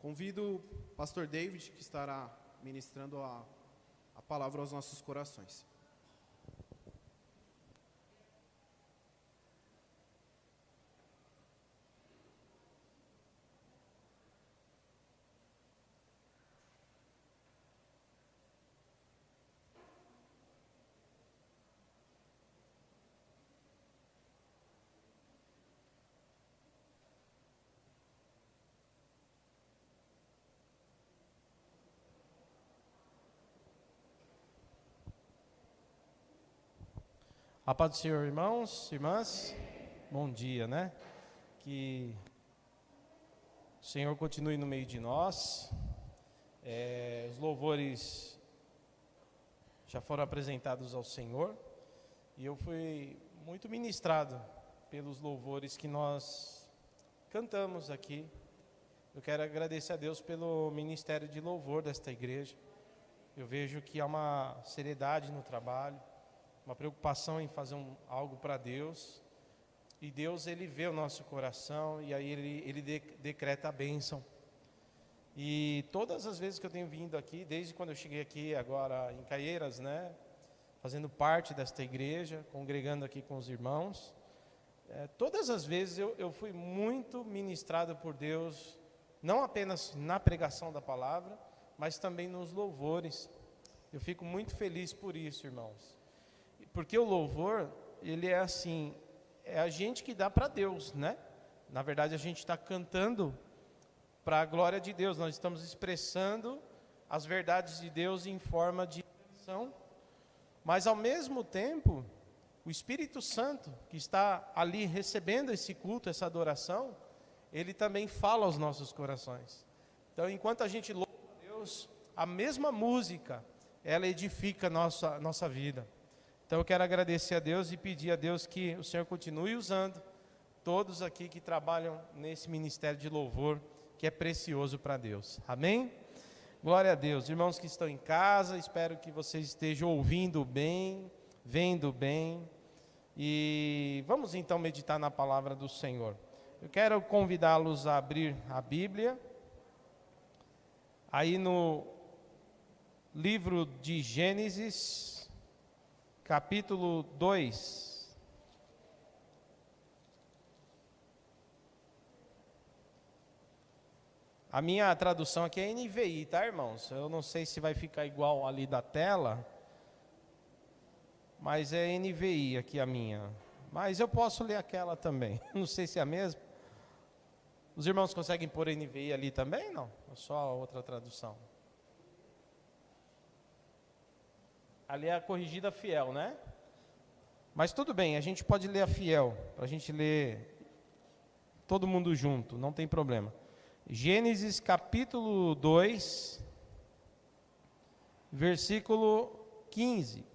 Convido o pastor David, que estará ministrando a palavra aos nossos corações. A paz do Senhor, irmãos, irmãs, bom dia, né? Que o Senhor continue no meio de nós. Os louvores já foram apresentados ao Senhor e eu fui muito ministrado pelos louvores que nós cantamos aqui. Eu quero agradecer a Deus pelo ministério de louvor desta igreja. Eu vejo que há uma seriedade no trabalho, uma preocupação em fazer algo para Deus, e Deus, Ele vê o nosso coração, e aí Ele decreta a bênção. E todas as vezes que eu tenho vindo aqui, desde quando eu cheguei aqui agora em Caieiras, né, fazendo parte desta igreja, congregando aqui com os irmãos, todas as vezes eu fui muito ministrado por Deus, não apenas na pregação da palavra, mas também nos louvores. Eu fico muito feliz por isso, irmãos. Porque o louvor, ele é assim, é a gente que dá para Deus, né? Na verdade, a gente está cantando para a glória de Deus. Nós estamos expressando as verdades de Deus em forma de canção. Mas, ao mesmo tempo, o Espírito Santo, que está ali recebendo esse culto, essa adoração, ele também fala aos nossos corações. Então, enquanto a gente louva a Deus, a mesma música, ela edifica a nossa vida. Então eu quero agradecer a Deus e pedir a Deus que o Senhor continue usando todos aqui que trabalham nesse ministério de louvor, que é precioso para Deus. Amém? Glória a Deus. Irmãos que estão em casa, espero que vocês estejam ouvindo bem, vendo bem. E vamos então meditar na palavra do Senhor. Eu quero convidá-los a abrir a Bíblia. Aí no livro de Gênesis, capítulo 2. A minha tradução aqui é NVI, tá, irmãos? Eu não sei se vai ficar igual ali da tela, mas é NVI aqui a minha. Mas eu posso ler aquela também. Não sei se é a mesma. Os irmãos conseguem pôr NVI ali também, não? Ou só outra tradução? Ali é a corrigida fiel, né? Mas tudo bem, a gente pode ler a fiel, para a gente ler todo mundo junto, não tem problema. Gênesis capítulo 2, versículo 15.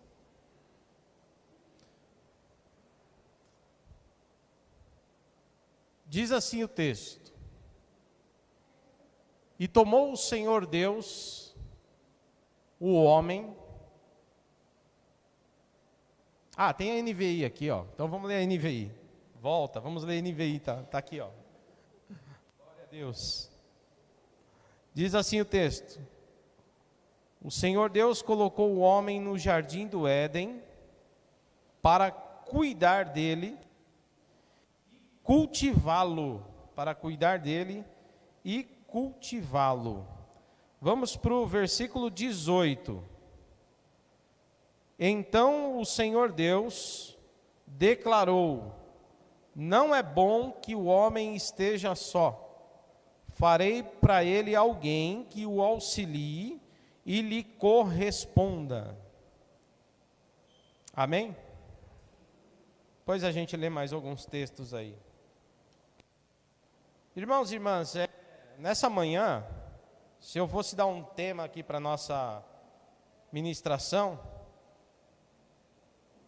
Diz assim o texto: E tomou o Senhor Deus, o homem... tem a NVI aqui, ó. Então vamos ler a NVI. Volta, vamos ler a NVI, tá aqui, ó. Glória a Deus. Diz assim o texto: O Senhor Deus colocou o homem no jardim do Éden para cuidar dele, cultivá-lo, e cultivá-lo. Vamos para o versículo 18. Então o Senhor Deus declarou: Não é bom que o homem esteja só. Farei para ele alguém que o auxilie e lhe corresponda. Amém? Depois a gente lê mais alguns textos aí. Irmãos e irmãs, nessa manhã, se eu fosse dar um tema aqui para a nossa ministração,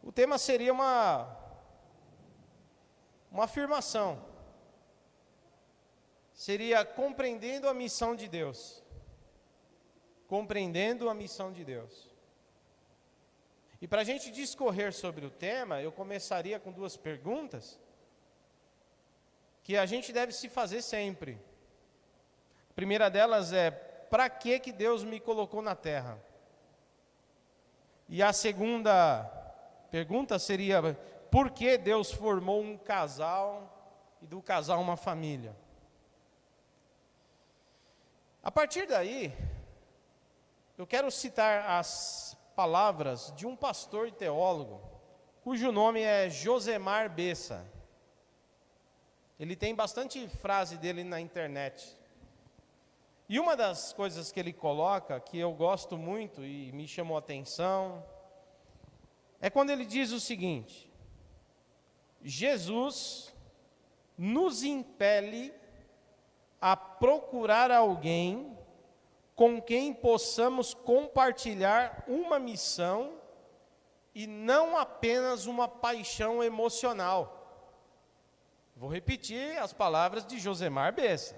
o tema seria uma afirmação. Seria compreendendo a missão de Deus. Compreendendo a missão de Deus. E para a gente discorrer sobre o tema, eu começaria com duas perguntas que a gente deve se fazer sempre. primeira delas é: para que Deus me colocou na terra? E a segunda pergunta seria: por que Deus formou um casal e do casal uma família? A partir daí, eu quero citar as palavras de um pastor e teólogo, cujo nome é Josemar Bessa. Ele tem bastante frase dele na internet. E uma das coisas que ele coloca, que eu gosto muito e me chamou a atenção, é quando ele diz o seguinte: Jesus nos impele a procurar alguém com quem possamos compartilhar uma missão e não apenas uma paixão emocional. Vou repetir as palavras de Josemar Bessa.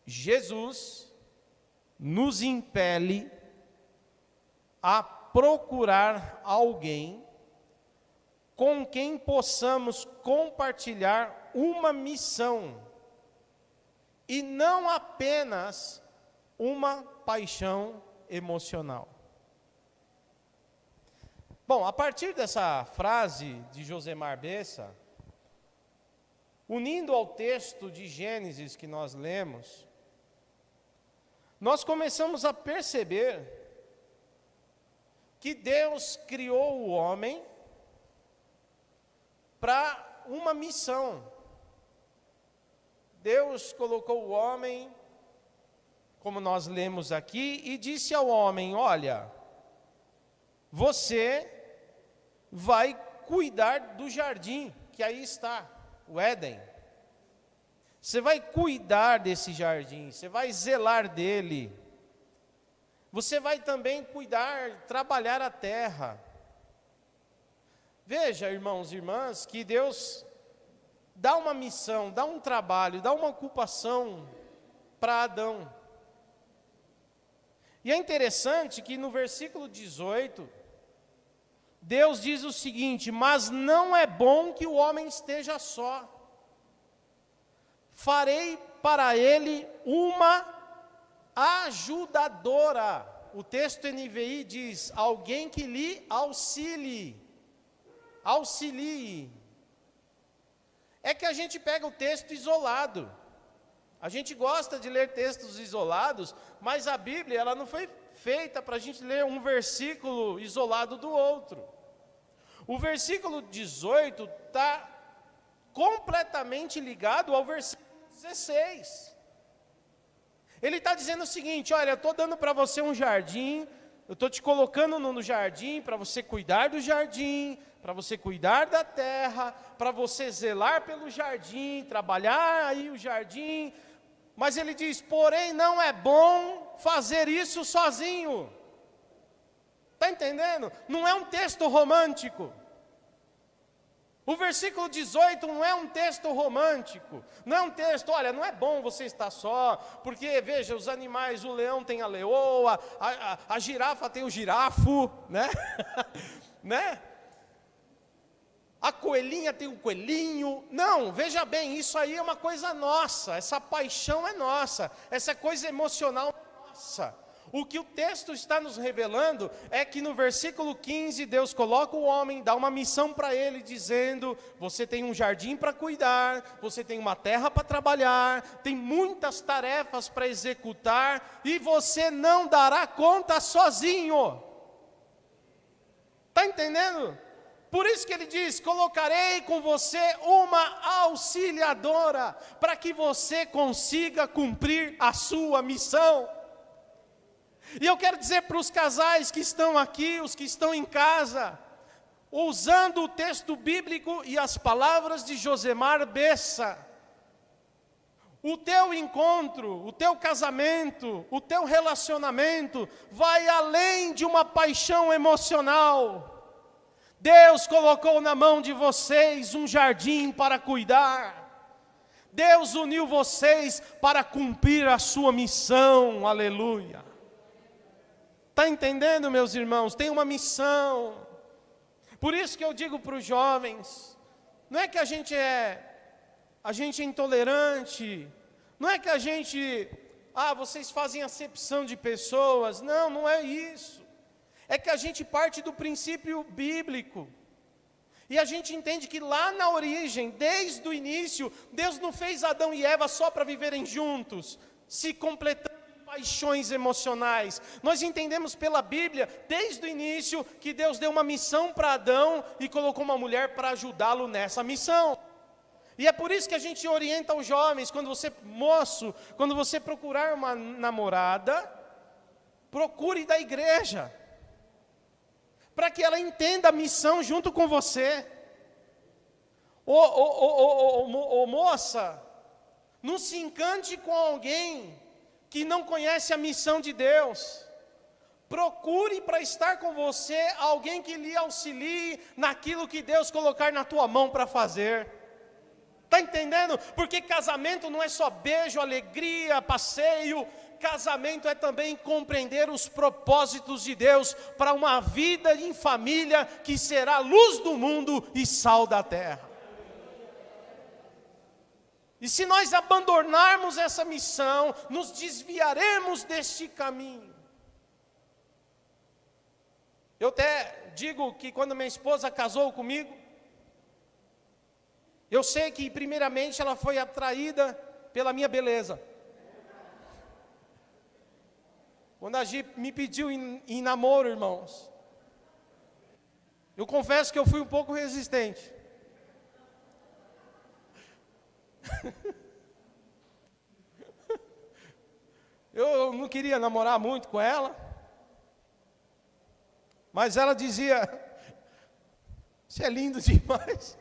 Jesus nos impele a procurar alguém com quem possamos compartilhar uma missão e não apenas uma paixão emocional. Bom, a partir dessa frase de Josemar Bessa, unindo ao texto de Gênesis que nós lemos, nós começamos a perceber que Deus criou o homem para uma missão. Deus colocou o homem, como nós lemos aqui, e disse ao homem: olha, você vai cuidar do jardim, que aí está, o Éden. Você vai cuidar desse jardim, você vai zelar dele. Você vai também cuidar, trabalhar a terra. Veja, irmãos e irmãs, que Deus dá uma missão, dá um trabalho, dá uma ocupação para Adão. E é interessante que no versículo 18, Deus diz o seguinte: mas não é bom que o homem esteja só. Farei para ele uma ajudadora. O texto NVI diz: alguém que lhe auxilie. Auxilie. É que a gente pega o texto isolado. A gente gosta de ler textos isolados, mas a Bíblia ela não foi feita para a gente ler um versículo isolado do outro. O versículo 18 está completamente ligado ao versículo 16. Ele está dizendo o seguinte: olha, eu estou dando para você um jardim, eu estou te colocando no jardim para você cuidar do jardim, para você cuidar da terra, para você zelar pelo jardim, trabalhar aí o jardim. Mas ele diz: porém não é bom fazer isso sozinho. Está entendendo? Não é um texto romântico. O versículo 18 não é um texto romântico, não é um texto, olha, não é bom você estar só, porque, veja, os animais, o leão tem a leoa, a girafa tem o girafo, né? né? A coelhinha tem o coelhinho. Não, veja bem, isso aí é uma coisa nossa, essa paixão é nossa, essa coisa emocional é nossa. O que o texto está nos revelando é que no versículo 15, Deus coloca o homem, dá uma missão para ele, dizendo: você tem um jardim para cuidar, você tem uma terra para trabalhar, tem muitas tarefas para executar, e você não dará conta sozinho. Está entendendo? Por isso que ele diz: colocarei com você uma auxiliadora, para que você consiga cumprir a sua missão. E eu quero dizer para os casais que estão aqui, os que estão em casa, usando o texto bíblico e as palavras de Josemar Bessa, o teu encontro, o teu casamento, o teu relacionamento vai além de uma paixão emocional. Deus colocou na mão de vocês um jardim para cuidar. Deus uniu vocês para cumprir a sua missão. Aleluia. Está entendendo, meus irmãos? Tem uma missão. Por isso que eu digo para os jovens, não é que a gente é intolerante, Não é que a gente, vocês fazem acepção de pessoas. Não, não é isso. É que a gente parte do princípio bíblico. E a gente entende que lá na origem, desde o início, Deus não fez Adão e Eva só para viverem juntos, se completando em paixões emocionais. Nós entendemos pela Bíblia, desde o início, que Deus deu uma missão para Adão e colocou uma mulher para ajudá-lo nessa missão. E é por isso que a gente orienta os jovens, quando você procurar uma namorada, procure da igreja, para que ela entenda a missão junto com você. Moça, não se encante com alguém que não conhece a missão de Deus. Procure para estar com você alguém que lhe auxilie naquilo que Deus colocar na tua mão para fazer. Está entendendo? Porque casamento não é só beijo, alegria, passeio. Casamento é também compreender os propósitos de Deus para uma vida em família que será luz do mundo e sal da terra. E se nós abandonarmos essa missão, nos desviaremos deste caminho. Eu até digo que quando minha esposa casou comigo, eu sei que primeiramente ela foi atraída pela minha beleza. Quando a Gi me pediu em namoro, irmãos, eu confesso que eu fui um pouco resistente. Eu não queria namorar muito com ela, mas ela dizia: você é lindo demais.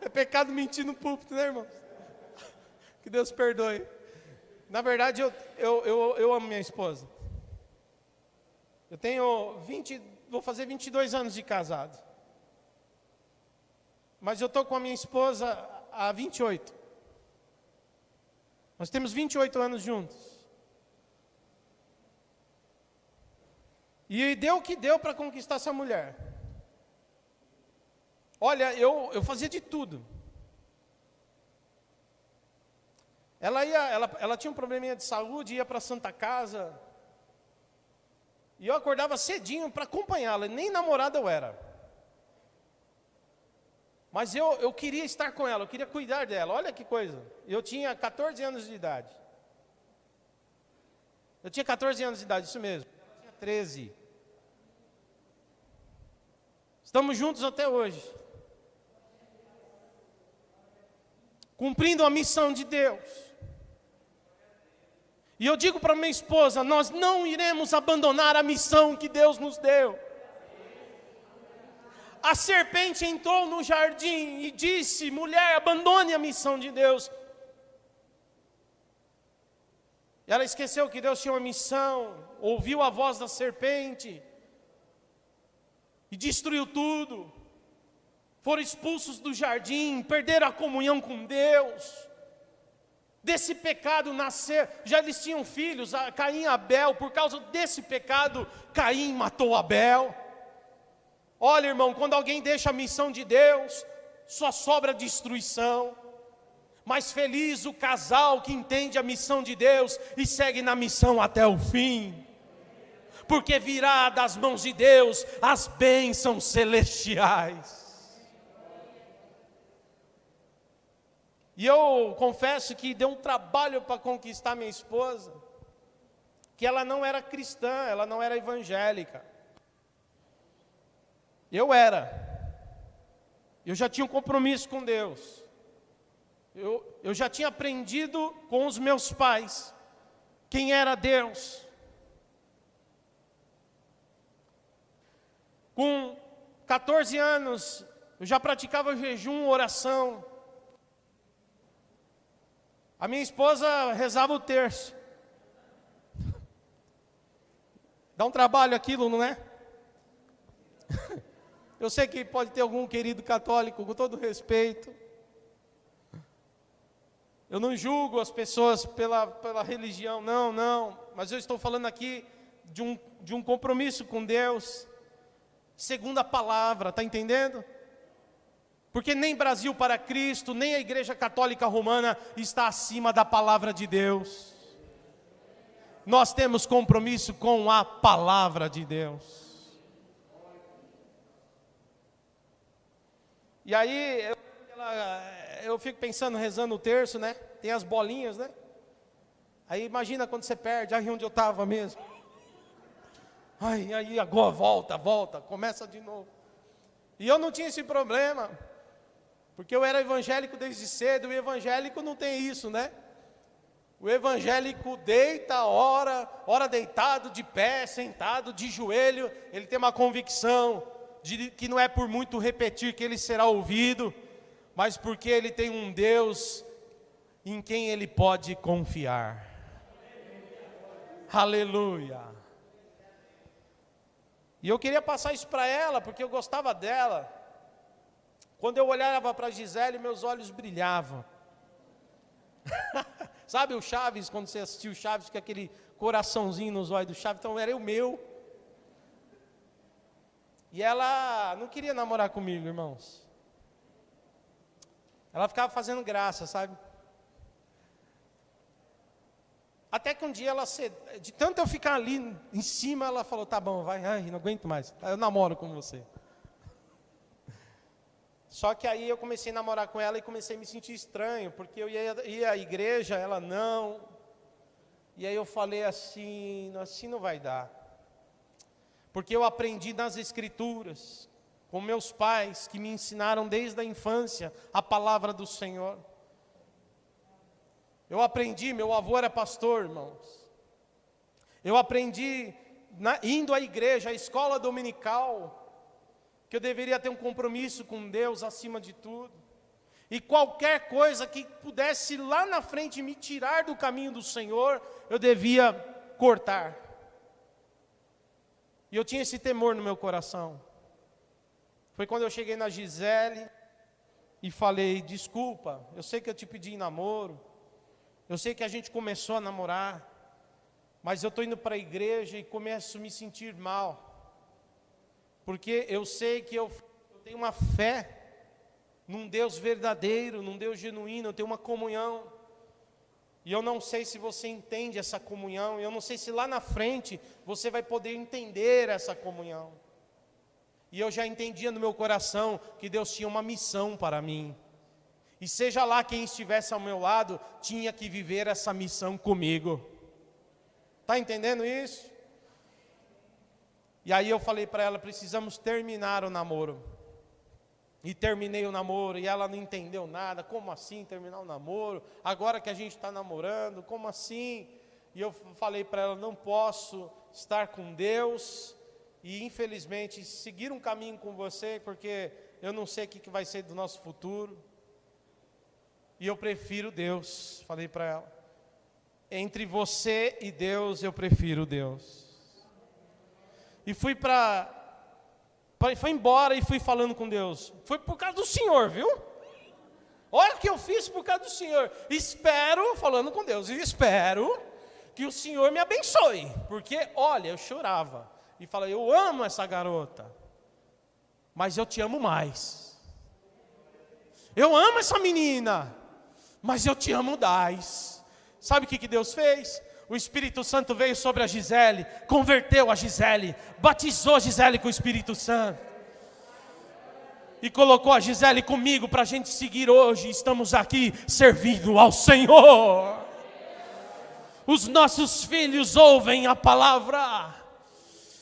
É pecado mentir no púlpito, né, irmãos? Que Deus perdoe. Na verdade, eu amo minha esposa. Eu tenho vou fazer 22 anos de casado. Mas eu estou com a minha esposa há 28. Nós temos 28 anos juntos. E deu o que deu para conquistar essa mulher. Olha, eu fazia de tudo. Ela tinha um probleminha de saúde, ia para a Santa Casa. E eu acordava cedinho para acompanhá-la, nem namorada eu era. Mas eu queria estar com ela, eu queria cuidar dela, olha que coisa. Eu tinha 14 anos de idade. Eu tinha 14 anos de idade, isso mesmo. Eu tinha 13. Estamos juntos até hoje. Cumprindo a missão de Deus. E eu digo para minha esposa, nós não iremos abandonar a missão que Deus nos deu. A serpente entrou no jardim e disse: mulher, abandone a missão de Deus. E ela esqueceu que Deus tinha uma missão, ouviu a voz da serpente e destruiu tudo. Foram expulsos do jardim, perderam a comunhão com Deus. Desse pecado nascer, já eles tinham filhos, Caim e Abel. Por causa desse pecado, Caim matou Abel. Olha, irmão, quando alguém deixa a missão de Deus, só sobra destruição. Mas feliz o casal que entende a missão de Deus e segue na missão até o fim. Porque virá das mãos de Deus as bênçãos celestiais. E eu confesso que deu um trabalho para conquistar minha esposa, que ela não era cristã, ela não era evangélica. Eu era. Eu já tinha um compromisso com Deus. Eu já tinha aprendido com os meus pais quem era Deus. Com 14 anos, eu já praticava jejum, oração. A minha esposa rezava o terço. Dá um trabalho aquilo, não é? Eu sei que pode ter algum querido católico, com todo respeito. Eu não julgo as pessoas pela religião, não. Mas eu estou falando aqui de um compromisso com Deus, segundo a palavra, está entendendo? Porque nem Brasil para Cristo, nem a Igreja Católica Romana está acima da palavra de Deus. Nós temos compromisso com a palavra de Deus. E aí, eu fico pensando, rezando o terço, né? Tem as bolinhas, né? Aí imagina quando você perde, aí onde eu estava mesmo. Ai, aí agora volta, começa de novo. E eu não tinha esse problema, porque eu era evangélico desde cedo, e o evangélico não tem isso, né? O evangélico deita, ora deitado, de pé, sentado, de joelho, ele tem uma convicção de que não é por muito repetir que ele será ouvido, mas porque ele tem um Deus em quem ele pode confiar. Aleluia. E eu queria passar isso para ela, porque eu gostava dela. Quando eu olhava para a Gisele, meus olhos brilhavam. Sabe o Chaves, quando você assistiu o Chaves, que é aquele coraçãozinho nos olhos do Chaves? Então era o meu. E ela não queria namorar comigo, irmãos. Ela ficava fazendo graça, sabe? Até que um dia ela, de tanto eu ficar ali em cima, ela falou, tá bom, vai, ai, não aguento mais, eu namoro com você. Só que aí eu comecei a namorar com ela e comecei a me sentir estranho, porque eu ia à igreja, ela não. E aí eu falei assim não vai dar. Porque eu aprendi nas escrituras, com meus pais, que me ensinaram desde a infância a palavra do Senhor. Eu aprendi, meu avô era pastor, irmãos. Eu aprendi, indo à igreja, à escola dominical, que eu deveria ter um compromisso com Deus acima de tudo. E qualquer coisa que pudesse lá na frente me tirar do caminho do Senhor, eu devia cortar. E eu tinha esse temor no meu coração. Foi quando eu cheguei na Gisele e falei, desculpa, eu sei que eu te pedi em namoro, eu sei que a gente começou a namorar, mas eu estou indo para a igreja e começo a me sentir mal. Porque eu sei que eu tenho uma fé num Deus verdadeiro, num Deus genuíno, eu tenho uma comunhão. E eu não sei se você entende essa comunhão, eu não sei se lá na frente você vai poder entender essa comunhão. E eu já entendia no meu coração que Deus tinha uma missão para mim. E seja lá quem estivesse ao meu lado, tinha que viver essa missão comigo. Está entendendo isso? E aí eu falei para ela, precisamos terminar o namoro. E terminei o namoro, e ela não entendeu nada. Como assim terminar o namoro? Agora que a gente está namorando, como assim? E eu falei para ela, não posso estar com Deus e infelizmente seguir um caminho com você, porque eu não sei o que vai ser do nosso futuro. E eu prefiro Deus, falei para ela. Entre você e Deus, eu prefiro Deus. E fui embora e fui falando com Deus. Foi por causa do Senhor, viu? Olha o que eu fiz por causa do Senhor. Espero, falando com Deus, espero que o Senhor me abençoe. Porque, olha, eu chorava. E falei, eu amo essa garota, mas eu te amo mais. Eu amo essa menina, mas eu te amo mais. Sabe o que Deus fez? O Espírito Santo veio sobre a Gisele, converteu a Gisele, batizou a Gisele com o Espírito Santo. E colocou a Gisele comigo para a gente seguir hoje. Estamos aqui servindo ao Senhor. Os nossos filhos ouvem a palavra.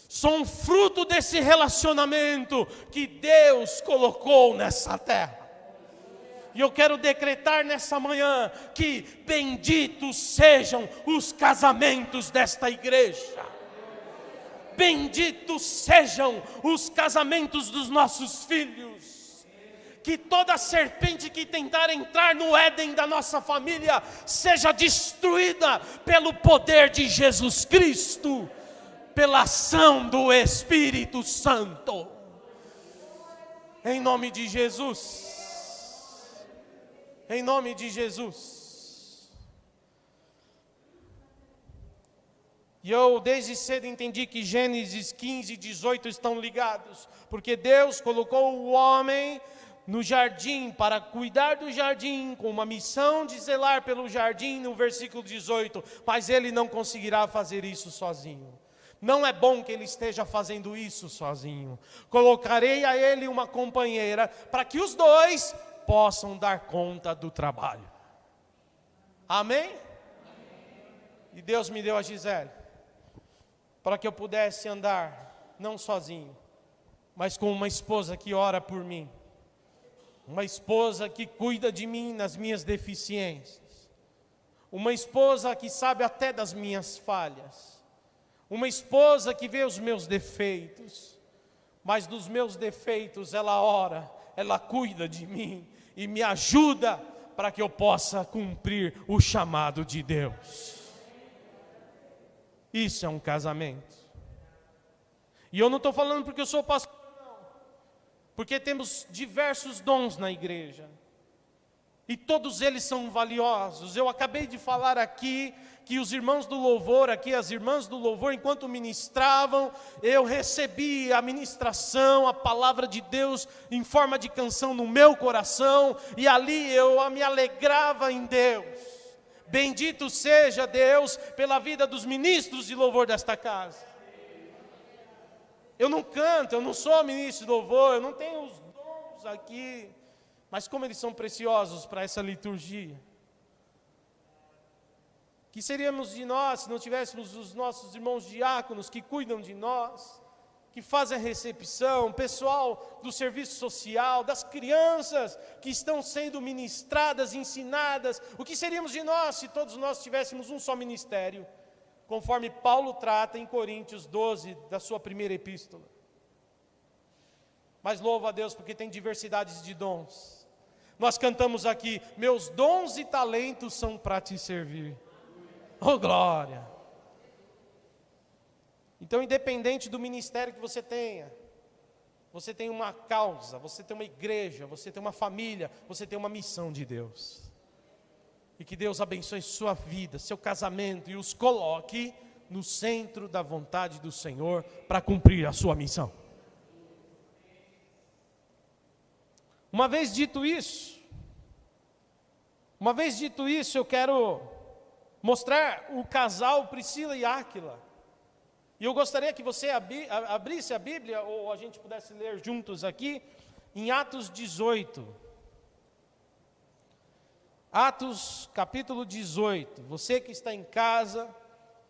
São fruto desse relacionamento que Deus colocou nessa terra. E eu quero decretar nessa manhã que benditos sejam os casamentos desta igreja. Benditos sejam os casamentos dos nossos filhos. Que toda serpente que tentar entrar no Éden da nossa família seja destruída pelo poder de Jesus Cristo, pela ação do Espírito Santo. Em nome de Jesus. Em nome de Jesus. E eu desde cedo entendi que Gênesis 15 e 18 estão ligados. Porque Deus colocou o homem no jardim para cuidar do jardim, com uma missão de zelar pelo jardim, no versículo 18, mas ele não conseguirá fazer isso sozinho. Não é bom que ele esteja fazendo isso sozinho. Colocarei a ele uma companheira, para que os dois possam dar conta do trabalho. Amém? E Deus me deu a Gisele, para que eu pudesse andar, não sozinho, mas com uma esposa que ora por mim. Uma esposa que cuida de mim nas minhas deficiências. Uma esposa que sabe até das minhas falhas. Uma esposa que vê os meus defeitos. Mas dos meus defeitos ela ora, ela cuida de mim e me ajuda para que eu possa cumprir o chamado de Deus. Isso é um casamento. E eu não estou falando porque eu sou pastor. Porque temos diversos dons na igreja, e todos eles são valiosos. Eu acabei de falar aqui, que os irmãos do louvor, aqui as irmãs do louvor, enquanto ministravam, eu recebi a ministração, a palavra de Deus, em forma de canção no meu coração, e ali eu me alegrava em Deus. Bendito seja Deus pela vida dos ministros de louvor desta casa. Eu não canto, eu não sou ministro de louvor, eu não tenho os dons aqui, mas como eles são preciosos para essa liturgia. Que seríamos de nós se não tivéssemos os nossos irmãos diáconos que cuidam de nós, que fazem a recepção, pessoal do serviço social, das crianças que estão sendo ministradas, ensinadas. O que seríamos de nós se todos nós tivéssemos um só ministério? Conforme Paulo trata em Coríntios 12, da sua primeira epístola. Mas louva a Deus porque tem diversidades de dons. Nós cantamos aqui, meus dons e talentos são para te servir. Oh glória! Então, independente do ministério que você tenha, você tem uma causa, você tem uma igreja, você tem uma família, você tem uma missão de Deus. E que Deus abençoe sua vida, seu casamento, e os coloque no centro da vontade do Senhor para cumprir a sua missão. Uma vez dito isso, eu quero mostrar o casal Priscila e Áquila. E eu gostaria que você abrisse a Bíblia, ou a gente pudesse ler juntos aqui, em Atos 18. Atos capítulo 18, você que está em casa,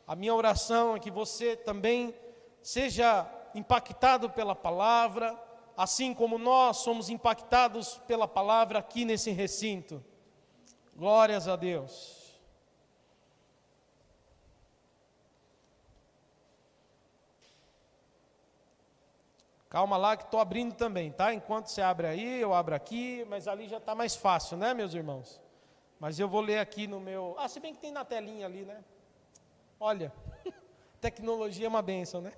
a minha oração é que você também seja impactado pela palavra, assim como nós somos impactados pela palavra aqui nesse recinto. Glórias a Deus. Calma lá que estou abrindo também, tá? Enquanto você abre aí, eu abro aqui, mas ali já está mais fácil, né, meus irmãos? Mas eu vou ler aqui no meu... se bem que tem na telinha ali, né? Olha, tecnologia é uma bênção, né?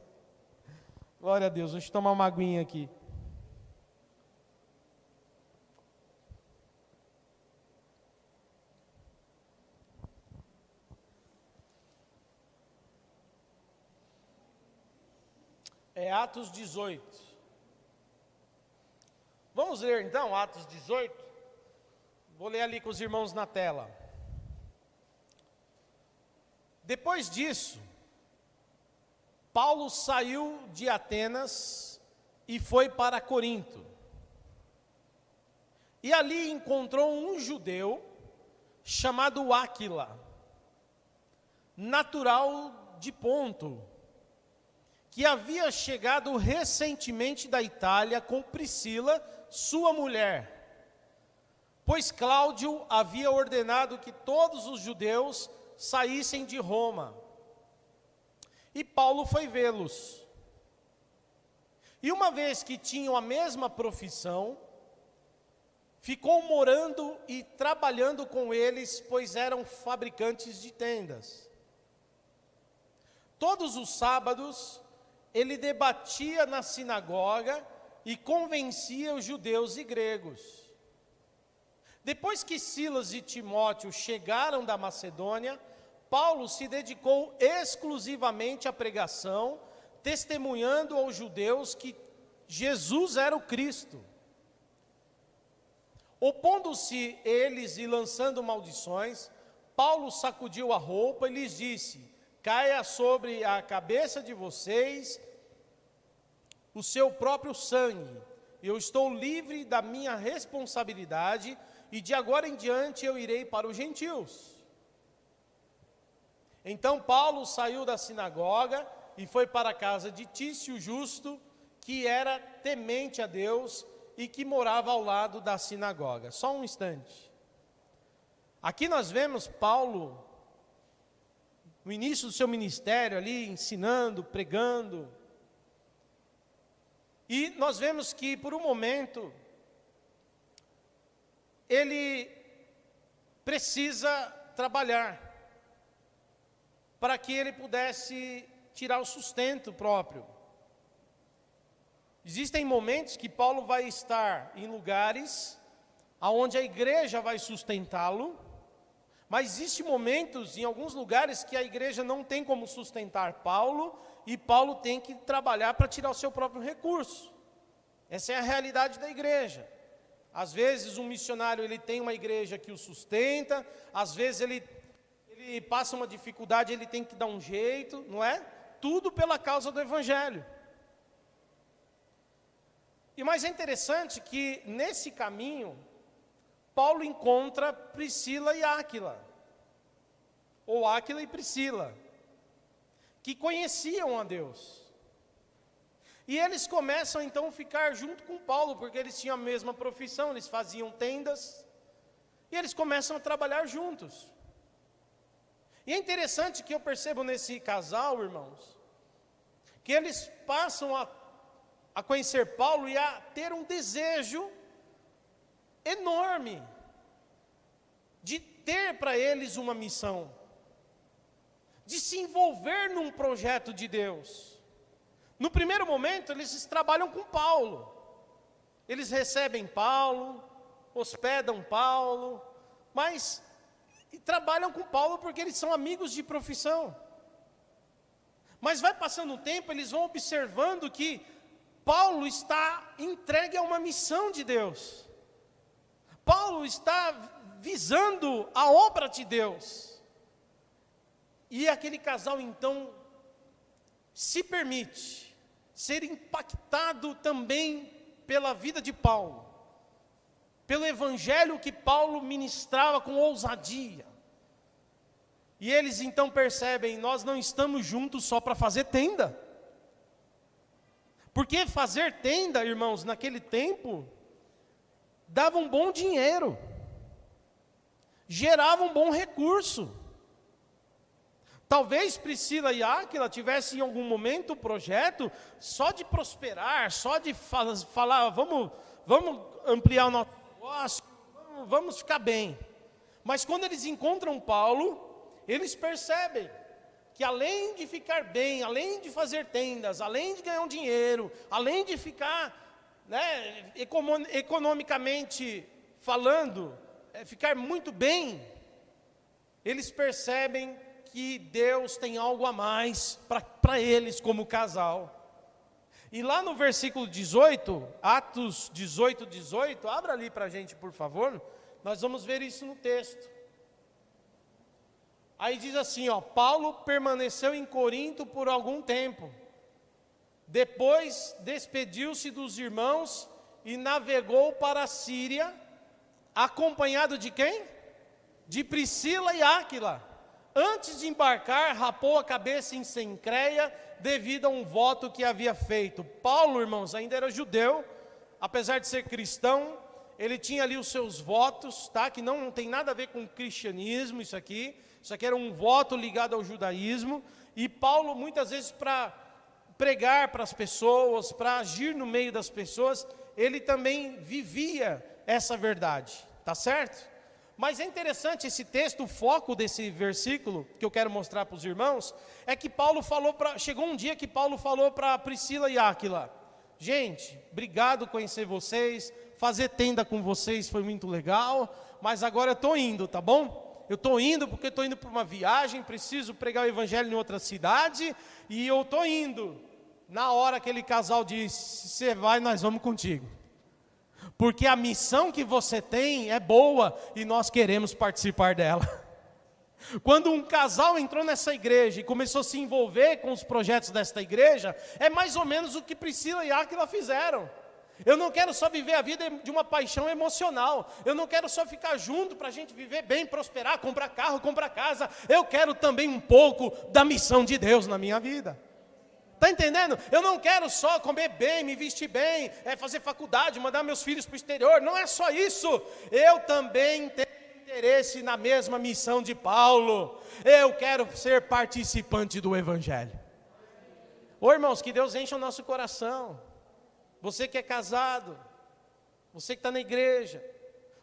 Glória a Deus, deixa eu tomar uma aguinha aqui. É Atos 18. Vamos ler então Atos 18? Vou ler ali com os irmãos na tela. Depois disso, Paulo saiu de Atenas e foi para Corinto. E ali encontrou um judeu chamado Áquila, natural de Ponto, que havia chegado recentemente da Itália com Priscila, sua mulher. Pois Cláudio havia ordenado que todos os judeus saíssem de Roma. E Paulo foi vê-los. E uma vez que tinham a mesma profissão, ficou morando e trabalhando com eles, pois eram fabricantes de tendas. Todos os sábados, ele debatia na sinagoga e convencia os judeus e gregos. Depois que Silas e Timóteo chegaram da Macedônia, Paulo se dedicou exclusivamente à pregação, testemunhando aos judeus que Jesus era o Cristo. Opondo-se eles e lançando maldições, Paulo sacudiu a roupa e lhes disse: caia sobre a cabeça de vocês o seu próprio sangue. Eu estou livre da minha responsabilidade e de agora em diante eu irei para os gentios. Então Paulo saiu da sinagoga e foi para a casa de Tício Justo, que era temente a Deus e que morava ao lado da sinagoga. Só um instante. Aqui nós vemos Paulo, no início do seu ministério ali, ensinando, pregando. E nós vemos que por um momento, ele precisa trabalhar, para que ele pudesse tirar o sustento próprio. Existem momentos que Paulo vai estar em lugares onde a igreja vai sustentá-lo, mas existem momentos, em alguns lugares, que a igreja não tem como sustentar Paulo, e Paulo tem que trabalhar para tirar o seu próprio recurso. Essa é a realidade da igreja. Às vezes um missionário ele tem uma igreja que o sustenta, às vezes ele passa uma dificuldade, ele tem que dar um jeito, não é? Tudo pela causa do evangelho. E mais é interessante que nesse caminho, Paulo encontra Priscila e Áquila, ou Áquila e Priscila, que conheciam a Deus. E eles começam então a ficar junto com Paulo, porque eles tinham a mesma profissão, eles faziam tendas, e eles começam a trabalhar juntos. E é interessante que eu percebo nesse casal, irmãos, que eles passam a conhecer Paulo e a ter um desejo enorme de ter para eles uma missão, de se envolver num projeto de Deus. No primeiro momento, eles trabalham com Paulo, eles recebem Paulo, hospedam Paulo, mas trabalham com Paulo porque eles são amigos de profissão. Mas vai passando o tempo, eles vão observando que Paulo está entregue a uma missão de Deus. Paulo está visando a obra de Deus. E aquele casal então se permite ser impactado também pela vida de Paulo, pelo evangelho que Paulo ministrava com ousadia. E eles então percebem: nós não estamos juntos só para fazer tenda. Porque fazer tenda, irmãos, naquele tempo, dava um bom dinheiro, gerava um bom recurso. Talvez Priscila e Áquila tivessem em algum momento o projeto só de prosperar, só de falar, vamos ampliar o nosso negócio, vamos ficar bem. Mas quando eles encontram Paulo, eles percebem que além de ficar bem, além de fazer tendas, além de ganhar um dinheiro, além de ficar, né, economicamente falando, ficar muito bem, eles percebem que Deus tem algo a mais para eles como casal. E lá no versículo 18, Atos 18, abra ali para a gente, por favor, nós vamos ver isso no texto. Aí diz assim, Paulo permaneceu em Corinto por algum tempo, depois despediu-se dos irmãos e navegou para a Síria, acompanhado de quem? De Priscila e Áquila. Antes de embarcar, rapou a cabeça em Cencreia, devido a um voto que havia feito. Paulo, irmãos, ainda era judeu, apesar de ser cristão, ele tinha ali os seus votos, tá? Que não tem nada a ver com o cristianismo, isso aqui era um voto ligado ao judaísmo, e Paulo, muitas vezes, para pregar para as pessoas, para agir no meio das pessoas, ele também vivia essa verdade, tá certo? Mas é interessante esse texto, o foco desse versículo, que eu quero mostrar para os irmãos, é que Paulo chegou um dia que Paulo falou para Priscila e Áquila: gente, obrigado por conhecer vocês, fazer tenda com vocês foi muito legal, mas agora eu estou indo, tá bom? Eu estou indo porque estou indo para uma viagem, preciso pregar o evangelho em outra cidade, e eu estou indo. Na hora aquele casal disse: você vai, nós vamos contigo. Porque a missão que você tem é boa e nós queremos participar dela. Quando um casal entrou nessa igreja e começou a se envolver com os projetos desta igreja, é mais ou menos o que Priscila e Áquila fizeram. Eu não quero só viver a vida de uma paixão emocional. Eu não quero só ficar junto para a gente viver bem, prosperar, comprar carro, comprar casa. Eu quero também um pouco da missão de Deus na minha vida. Está entendendo? Eu não quero só comer bem, me vestir bem, fazer faculdade, mandar meus filhos para o exterior. Não é só isso. Eu também tenho interesse na mesma missão de Paulo. Eu quero ser participante do Evangelho. Ô irmãos, que Deus encha o nosso coração. Você que é casado, você que está na igreja,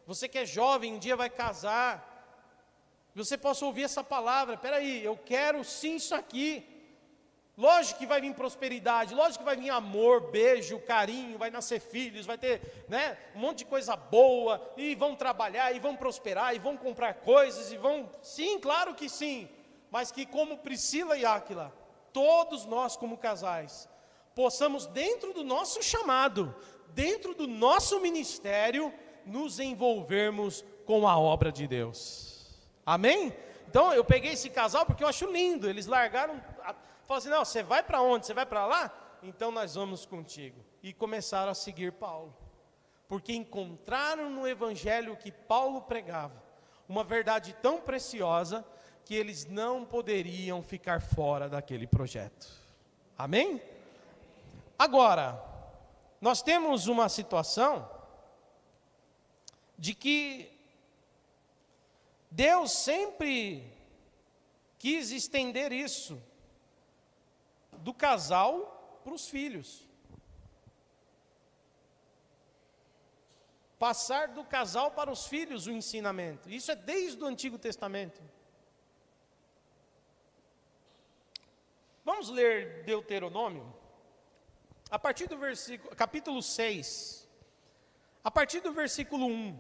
você que é jovem, um dia vai casar, você possa ouvir essa palavra. Espera aí, eu quero sim isso aqui. Lógico que vai vir prosperidade, lógico que vai vir amor, beijo, carinho, vai nascer filhos, vai ter, um monte de coisa boa, e vão trabalhar, e vão prosperar, e vão comprar coisas, e vão, sim, claro que sim, mas que como Priscila e Áquila, todos nós como casais, possamos dentro do nosso chamado, dentro do nosso ministério, nos envolvermos com a obra de Deus. Amém? Então eu peguei esse casal porque eu acho lindo, eles largaram, falaram assim, não, você vai para onde? Você vai para lá? Então nós vamos contigo. E começaram a seguir Paulo, porque encontraram no evangelho que Paulo pregava, uma verdade tão preciosa, que eles não poderiam ficar fora daquele projeto. Amém? Agora, nós temos uma situação de que Deus sempre quis estender isso do casal para os filhos. Passar do casal para os filhos o ensinamento. Isso é desde o Antigo Testamento. Vamos ler Deuteronômio? A partir do versículo, capítulo 6, a partir do versículo 1.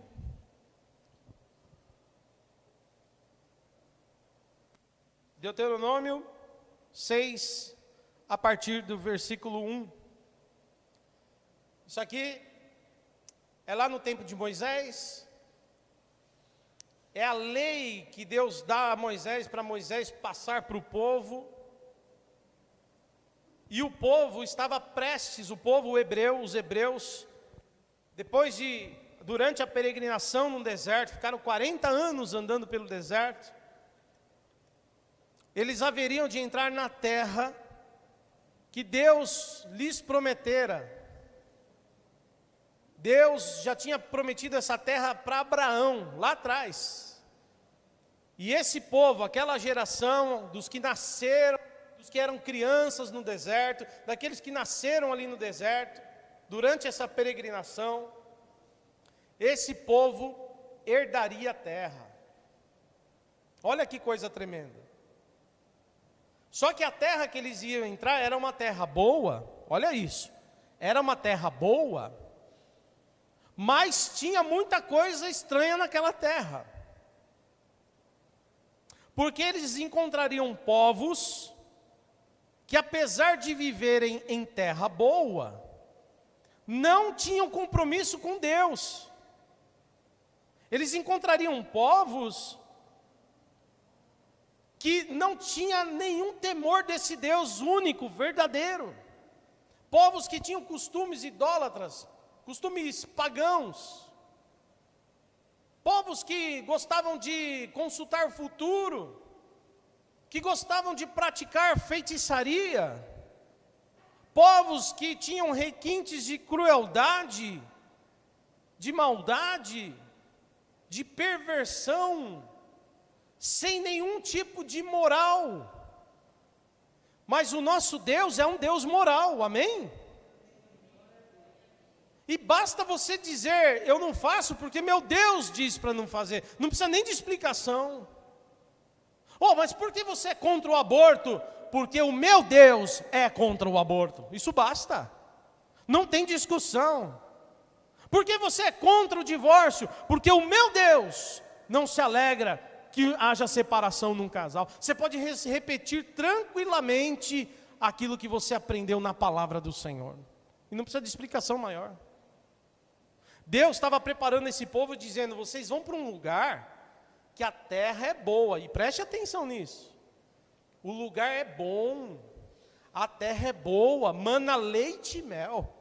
Deuteronômio 6, a partir do versículo 1. Isso aqui é lá no tempo de Moisés. É a lei que Deus dá a Moisés, para Moisés passar para o povo. E o povo estava prestes, o povo hebreu, os hebreus, durante a peregrinação no deserto, ficaram 40 anos andando pelo deserto, eles haveriam de entrar na terra que Deus lhes prometera. Deus já tinha prometido essa terra para Abraão, lá atrás. E esse povo, aquela geração dos que nasceram, dos que eram crianças no deserto, daqueles que nasceram ali no deserto, durante essa peregrinação, esse povo herdaria a terra. Olha que coisa tremenda. Só que a terra que eles iam entrar era uma terra boa, olha isso, era uma terra boa, mas tinha muita coisa estranha naquela terra. Porque eles encontrariam povos que, apesar de viverem em terra boa, não tinham compromisso com Deus. Eles encontrariam povos que não tinham nenhum temor desse Deus único, verdadeiro. Povos que tinham costumes idólatras, costumes pagãos. Povos que gostavam de consultar o futuro, que gostavam de praticar feitiçaria, povos que tinham requintes de crueldade, de maldade, de perversão, sem nenhum tipo de moral. Mas o nosso Deus é um Deus moral, amém? E basta você dizer, eu não faço porque meu Deus diz para não fazer, não precisa nem de explicação. Oh, mas por que você é contra o aborto? Porque o meu Deus é contra o aborto. Isso basta. Não tem discussão. Por que você é contra o divórcio? Porque o meu Deus não se alegra que haja separação num casal. Você pode repetir tranquilamente aquilo que você aprendeu na palavra do Senhor. E não precisa de explicação maior. Deus estava preparando esse povo dizendo, vocês vão para um lugar que a terra é boa, e preste atenção nisso. O lugar é bom, a terra é boa, mana leite e mel.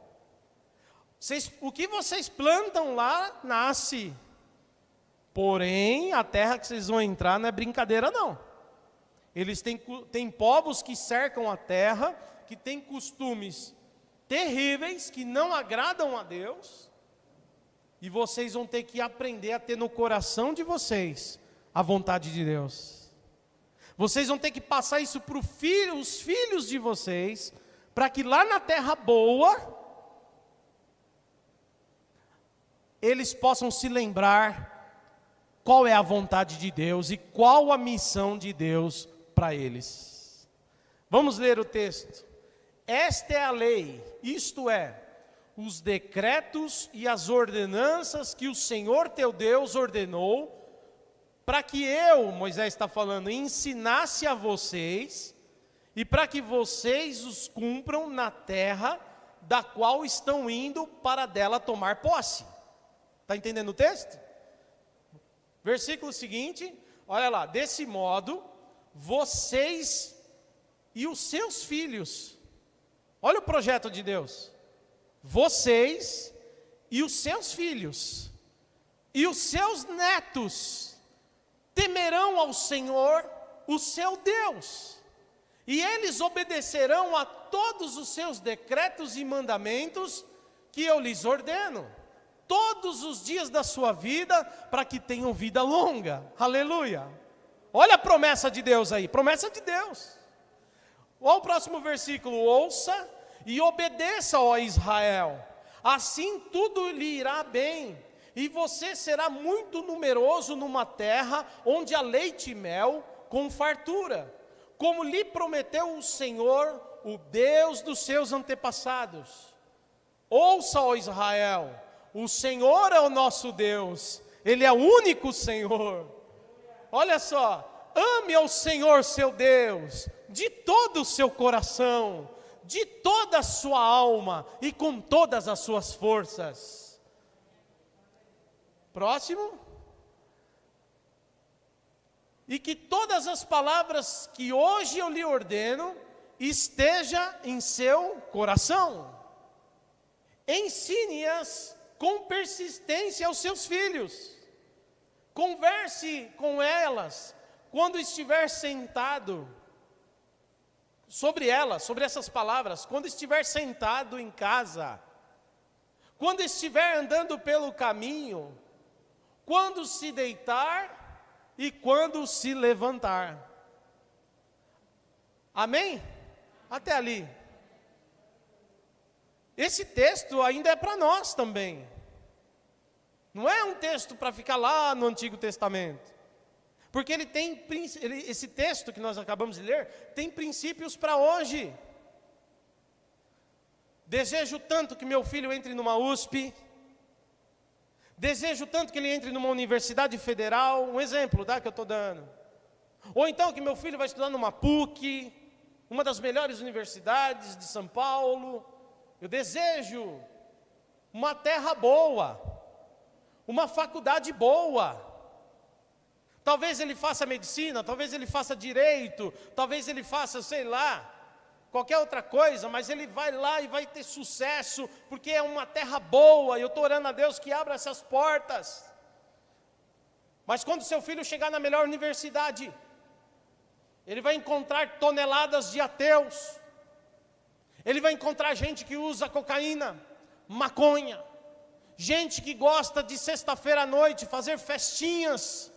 O que vocês plantam lá, nasce. Porém, a terra que vocês vão entrar não é brincadeira não. Eles têm povos que cercam a terra, que têm costumes terríveis, que não agradam a Deus. E vocês vão ter que aprender a ter no coração de vocês a vontade de Deus. Vocês vão ter que passar isso para os filhos de vocês, para que lá na terra boa, eles possam se lembrar qual é a vontade de Deus e qual a missão de Deus para eles. Vamos ler o texto. Esta é a lei, isto é, os decretos e as ordenanças que o Senhor teu Deus ordenou, para que eu, Moisés está falando, ensinasse a vocês, e para que vocês os cumpram na terra, da qual estão indo para dela tomar posse. Está entendendo o texto? Versículo seguinte, olha lá, desse modo, vocês e os seus filhos, olha o projeto de Deus, vocês e os seus filhos, e os seus netos, temerão ao Senhor, o seu Deus, e eles obedecerão a todos os seus decretos e mandamentos que eu lhes ordeno, todos os dias da sua vida, para que tenham vida longa. Aleluia. Olha a promessa de Deus aí, promessa de Deus. Olha o próximo versículo, ouça e obedeça, ó Israel, assim tudo lhe irá bem, e você será muito numeroso numa terra, onde há leite e mel, com fartura, como lhe prometeu o Senhor, o Deus dos seus antepassados. Ouça, ó Israel, o Senhor é o nosso Deus, Ele é o único Senhor. Olha só, ame ao Senhor seu Deus, de todo o seu coração, de toda a sua alma e com todas as suas forças. Próximo. E que todas as palavras que hoje eu lhe ordeno, esteja em seu coração. Ensine-as com persistência aos seus filhos. Converse com elas quando estiver sentado, sobre elas, sobre essas palavras, quando estiver sentado em casa, quando estiver andando pelo caminho, quando se deitar e quando se levantar. Amém? Até ali. Esse texto ainda é para nós também. Não é um texto para ficar lá no Antigo Testamento. Porque esse texto que nós acabamos de ler, tem princípios para hoje. Desejo tanto que meu filho entre numa USP. Desejo tanto que ele entre numa universidade federal. Um exemplo, tá, que eu estou dando. Ou então que meu filho vai estudar numa PUC, uma das melhores universidades de São Paulo. Eu desejo uma terra boa, uma faculdade boa. Talvez ele faça medicina, talvez ele faça direito, talvez ele faça, sei lá, qualquer outra coisa, mas ele vai lá e vai ter sucesso, porque é uma terra boa, e eu estou orando a Deus que abra essas portas. Mas quando seu filho chegar na melhor universidade, ele vai encontrar toneladas de ateus, ele vai encontrar gente que usa cocaína, maconha, gente que gosta de sexta-feira à noite fazer festinhas,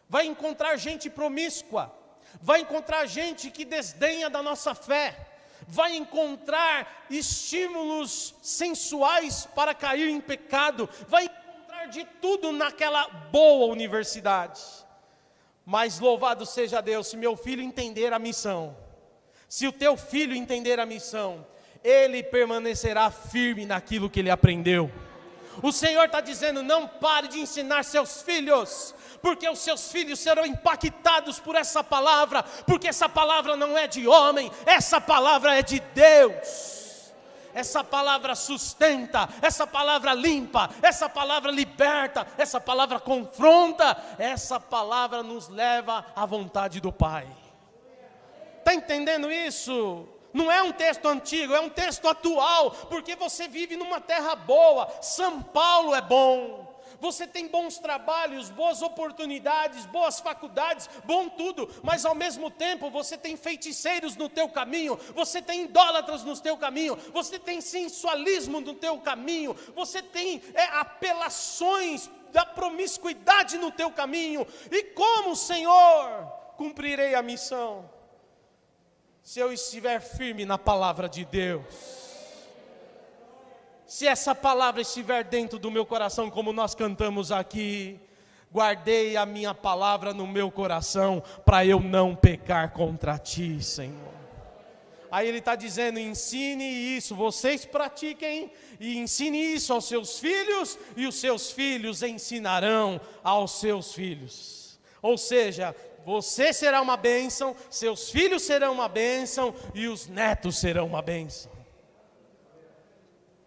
vai encontrar gente promíscua, vai encontrar gente que desdenha da nossa fé, vai encontrar estímulos sensuais para cair em pecado, vai encontrar de tudo naquela boa universidade. Mas louvado seja Deus, se meu filho entender a missão, se o teu filho entender a missão, ele permanecerá firme naquilo que ele aprendeu. O Senhor está dizendo, não pare de ensinar seus filhos, porque os seus filhos serão impactados por essa palavra, porque essa palavra não é de homem, essa palavra é de Deus. essa palavra sustenta, essa palavra limpa, essa palavra liberta, essa palavra confronta, essa palavra nos leva à vontade do Pai. Está entendendo isso? Não é um texto antigo, é um texto atual, porque você vive numa terra boa. São Paulo é bom. Você tem bons trabalhos, boas oportunidades, boas faculdades, bom tudo, mas ao mesmo tempo você tem feiticeiros no teu caminho, você tem idólatras no teu caminho, você tem sensualismo no teu caminho, você tem apelações da promiscuidade no teu caminho. E como, Senhor, cumprirei a missão? Se eu estiver firme na palavra de Deus. Se essa palavra estiver dentro do meu coração, como nós cantamos aqui, guardei a minha palavra no meu coração, para eu não pecar contra ti, Senhor. Aí ele está dizendo, ensine isso, vocês pratiquem, e ensine isso aos seus filhos, e os seus filhos ensinarão aos seus filhos. Ou seja, você será uma bênção, seus filhos serão uma bênção, e os netos serão uma bênção.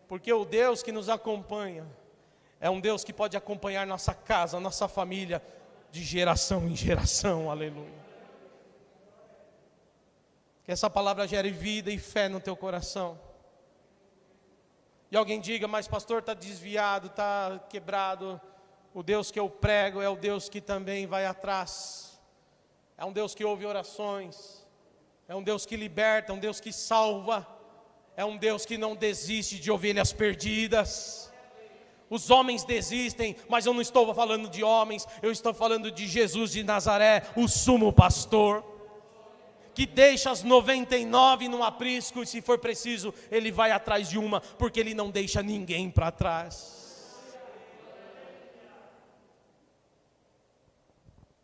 Porque o Deus que nos acompanha é um Deus que pode acompanhar nossa casa, nossa família, de geração em geração, aleluia. Que essa palavra gere vida e fé no teu coração. E alguém diga, mas pastor, está desviado, está quebrado. O Deus que eu prego é o Deus que também vai atrás. É um Deus que ouve orações. É um Deus que liberta, é um Deus que salva. É um Deus que não desiste de ovelhas perdidas. Os homens desistem, mas eu não estou falando de homens, eu estou falando de Jesus de Nazaré, o sumo pastor, que deixa as 99 no aprisco, e se for preciso, ele vai atrás de uma, porque ele não deixa ninguém para trás.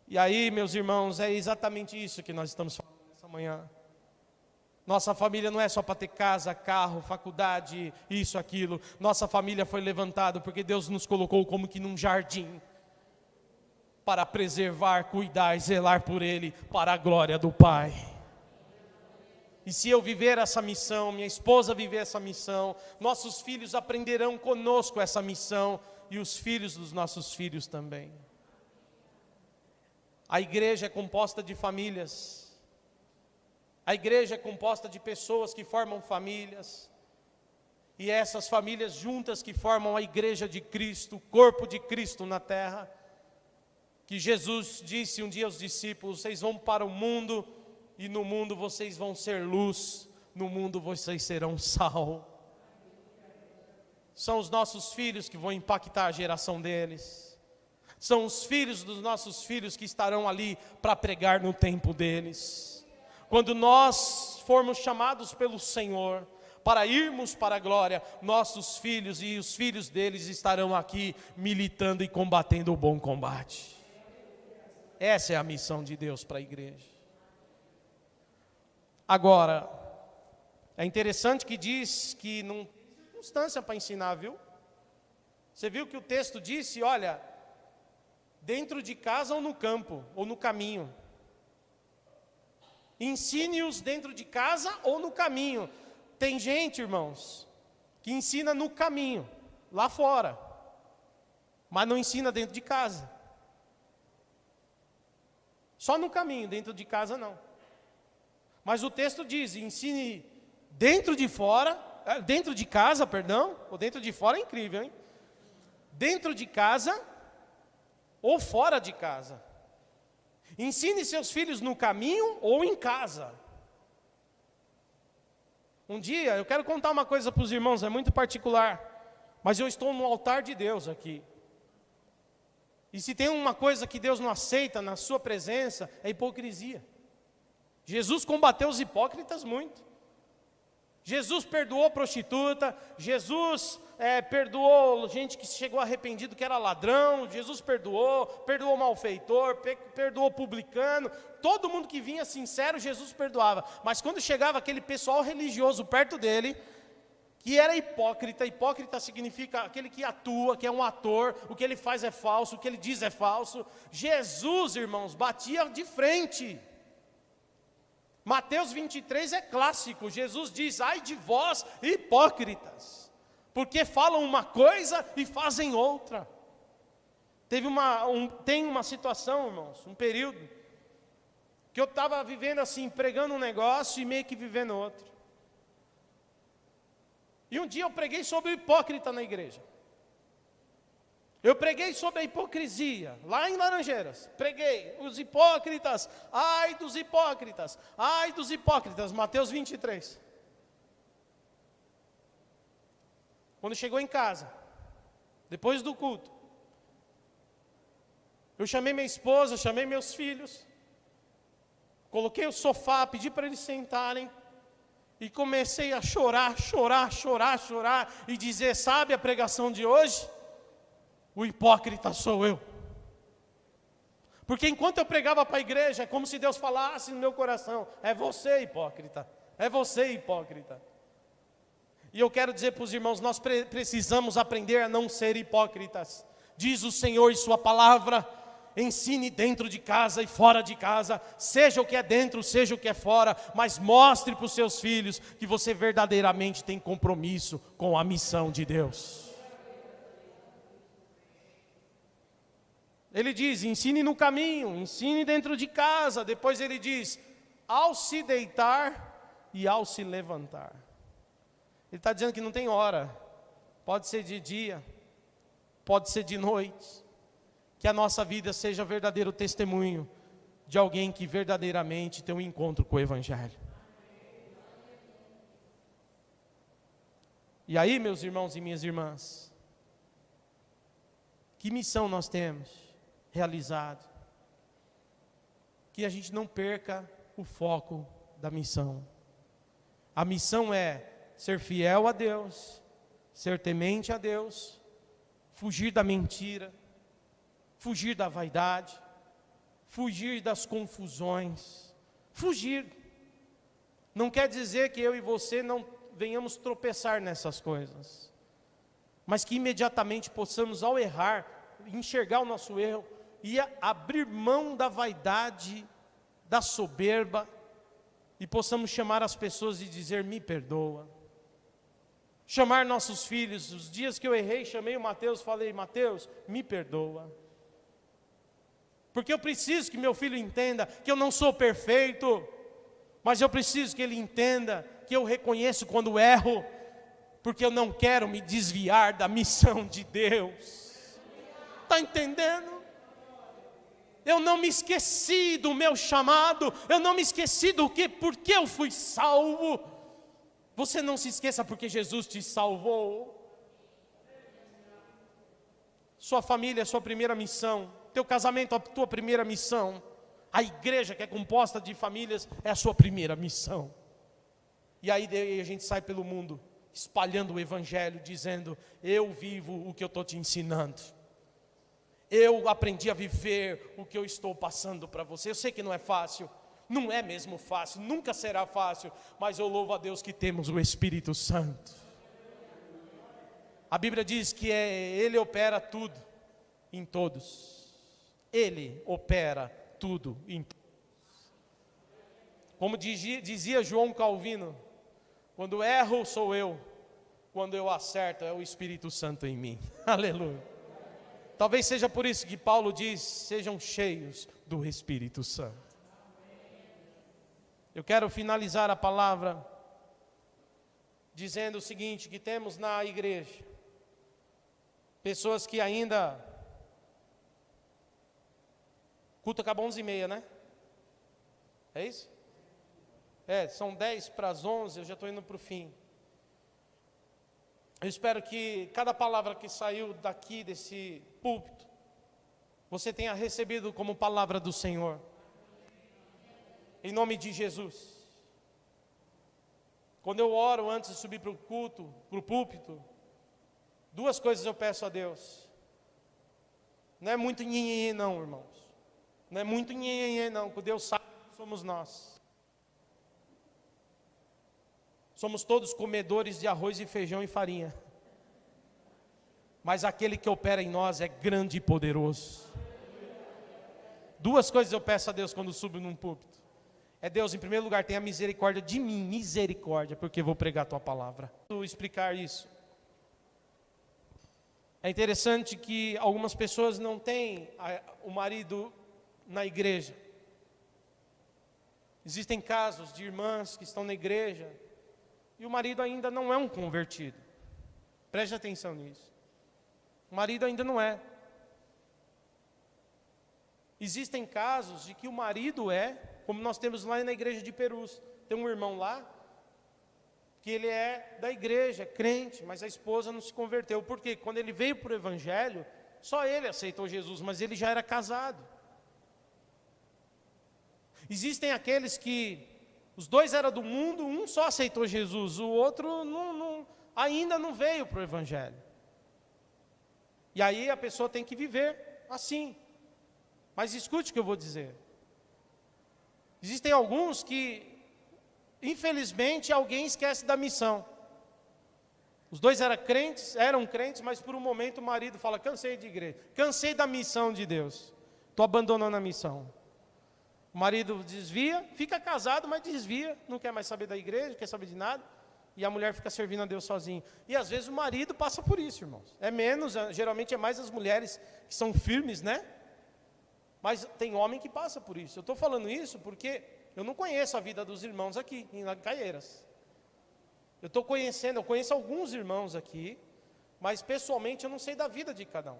E aí, meus irmãos, é exatamente isso que nós estamos falando nessa manhã. Nossa família não é só para ter casa, carro, faculdade, isso, aquilo. Nossa família foi levantada porque Deus nos colocou como que num jardim, para preservar, cuidar e zelar por Ele, para a glória do Pai. E se eu viver essa missão, minha esposa viver essa missão, nossos filhos aprenderão conosco essa missão, e os filhos dos nossos filhos também. A igreja é composta de famílias. A igreja é composta de pessoas que formam famílias, e essas famílias juntas que formam a igreja de Cristo, o corpo de Cristo na terra, que Jesus disse um dia aos discípulos, vocês vão para o mundo, e no mundo vocês vão ser luz, no mundo vocês serão sal. São os nossos filhos que vão impactar a geração deles, são os filhos dos nossos filhos que estarão ali para pregar no tempo deles. Quando nós formos chamados pelo Senhor para irmos para a glória, nossos filhos e os filhos deles estarão aqui militando e combatendo o bom combate. Essa é a missão de Deus para a igreja. Agora, é interessante que diz que não tem circunstância para ensinar, viu? Você viu que o texto disse, olha, dentro de casa ou no campo, ou no caminho. Ensine-os dentro de casa ou no caminho. Tem gente, irmãos, que ensina no caminho, lá fora, mas não ensina dentro de casa. Só no caminho, dentro de casa não. Mas o texto diz, ensine dentro de fora, dentro de casa, perdão, ou dentro de fora é incrível, hein? Dentro de casa ou fora de casa. Ensine seus filhos no caminho ou em casa. Um dia, eu quero contar uma coisa para os irmãos, é muito particular, mas eu estou no altar de Deus aqui. E se tem uma coisa que Deus não aceita na sua presença, é hipocrisia. Jesus combateu os hipócritas muito. Jesus perdoou prostituta, Jesus perdoou gente que chegou arrependido que era ladrão, Jesus perdoou malfeitor, perdoou publicano, todo mundo que vinha sincero, Jesus perdoava. Mas quando chegava aquele pessoal religioso perto dele, que era hipócrita, hipócrita significa aquele que atua, que é um ator, o que ele faz é falso, o que ele diz é falso, Jesus, irmãos, batia de frente. Mateus 23 é clássico. Jesus diz: ai de vós, hipócritas, porque falam uma coisa e fazem outra. Tem uma situação, irmãos, um período, que eu estava vivendo assim, pregando um negócio e meio que vivendo outro. E um dia eu preguei sobre o hipócrita na igreja. Eu preguei sobre a hipocrisia, lá em Laranjeiras. Preguei, os hipócritas, ai dos hipócritas, ai dos hipócritas, Mateus 23. Quando chegou em casa, depois do culto, eu chamei minha esposa, chamei meus filhos, coloquei o sofá, pedi para eles sentarem, e comecei a chorar, e dizer: sabe a pregação de hoje? O hipócrita sou eu. Porque enquanto eu pregava para a igreja, é como se Deus falasse no meu coração: é você, hipócrita, é você, hipócrita. E eu quero dizer para os irmãos, nós precisamos aprender a não ser hipócritas. Diz o Senhor em sua palavra: ensine dentro de casa e fora de casa, seja o que é dentro, seja o que é fora, mas mostre para os seus filhos que você verdadeiramente tem compromisso com a missão de Deus. Ele diz: ensine no caminho, ensine dentro de casa. Depois ele diz: ao se deitar e ao se levantar. Ele está dizendo que não tem hora, pode ser de dia, pode ser de noite, que a nossa vida seja verdadeiro testemunho de alguém que verdadeiramente tem um encontro com o Evangelho. E aí, meus irmãos e minhas irmãs, que missão nós temos realizado? Que a gente não perca o foco da missão. A missão é ser fiel a Deus, ser temente a Deus, fugir da mentira, fugir da vaidade, fugir das confusões, fugir. Não quer dizer que eu e você não venhamos tropeçar nessas coisas, mas que imediatamente possamos, ao errar, enxergar o nosso erro e abrir mão da vaidade, da soberba, e possamos chamar as pessoas e dizer: me perdoa. Chamar nossos filhos, os dias que eu errei, chamei o Mateus, falei: Mateus, me perdoa. Porque eu preciso que meu filho entenda que eu não sou perfeito, mas eu preciso que ele entenda que eu reconheço quando erro, porque eu não quero me desviar da missão de Deus. Está entendendo? Eu não me esqueci do meu chamado, eu não me esqueci porque eu fui salvo. Você não se esqueça, porque Jesus te salvou. Sua família é a sua primeira missão, teu casamento é a tua primeira missão, a igreja, que é composta de famílias, é a sua primeira missão. E aí a gente sai pelo mundo espalhando o Evangelho, dizendo: eu vivo o que eu estou te ensinando, eu aprendi a viver o que eu estou passando para você. Eu sei que não é fácil, não é mesmo fácil, nunca será fácil, mas eu louvo a Deus que temos o Espírito Santo. A Bíblia diz que Ele opera tudo em todos. Ele opera tudo em todos. Como dizia João Calvino: quando erro sou eu, quando eu acerto é o Espírito Santo em mim. Aleluia. Talvez seja por isso que Paulo diz: sejam cheios do Espírito Santo. Eu quero finalizar a palavra dizendo o seguinte: que temos na igreja pessoas que ainda... culto acabou 11h30, né? É isso? São 10:11, eu já estou indo para o fim. Eu espero que cada palavra que saiu daqui desse púlpito, você tenha recebido como palavra do Senhor. Em nome de Jesus. Quando eu oro antes de subir para o culto, para o púlpito, duas coisas eu peço a Deus. Não é muito nhenhenhê não, irmãos. Não é muito nhenhenhê não, porque Deus sabe que somos nós. Somos todos comedores de arroz e feijão e farinha. Mas aquele que opera em nós é grande e poderoso. Duas coisas eu peço a Deus quando subo num púlpito. É Deus, em primeiro lugar, tenha misericórdia de mim, misericórdia, porque vou pregar a tua palavra. Vou explicar isso. É interessante que algumas pessoas não têm o marido na igreja. Existem casos de irmãs que estão na igreja e o marido ainda não é um convertido. Preste atenção nisso. O marido ainda não é. Existem casos de que o marido é, como nós temos lá na igreja de Perus. Tem um irmão lá, que ele é da igreja, crente, mas a esposa não se converteu. Por quê? Quando ele veio para o evangelho, só ele aceitou Jesus, mas ele já era casado. Existem aqueles que, os dois eram do mundo, um só aceitou Jesus, o outro ainda não veio para o evangelho. E aí a pessoa tem que viver assim. Mas escute o que eu vou dizer. Existem alguns que, infelizmente, alguém esquece da missão. Os dois eram crentes, mas por um momento o marido fala, cansei de igreja, cansei da missão de Deus, estou abandonando a missão. O marido desvia, fica casado, mas desvia, não quer mais saber da igreja, não quer saber de nada, e a mulher fica servindo a Deus sozinha. E às vezes o marido passa por isso, irmãos. É menos, geralmente é mais as mulheres que são firmes, né? Mas tem homem que passa por isso. Eu estou falando isso porque eu não conheço a vida dos irmãos aqui, em Caieiras. Eu conheço alguns irmãos aqui, mas pessoalmente eu não sei da vida de cada um.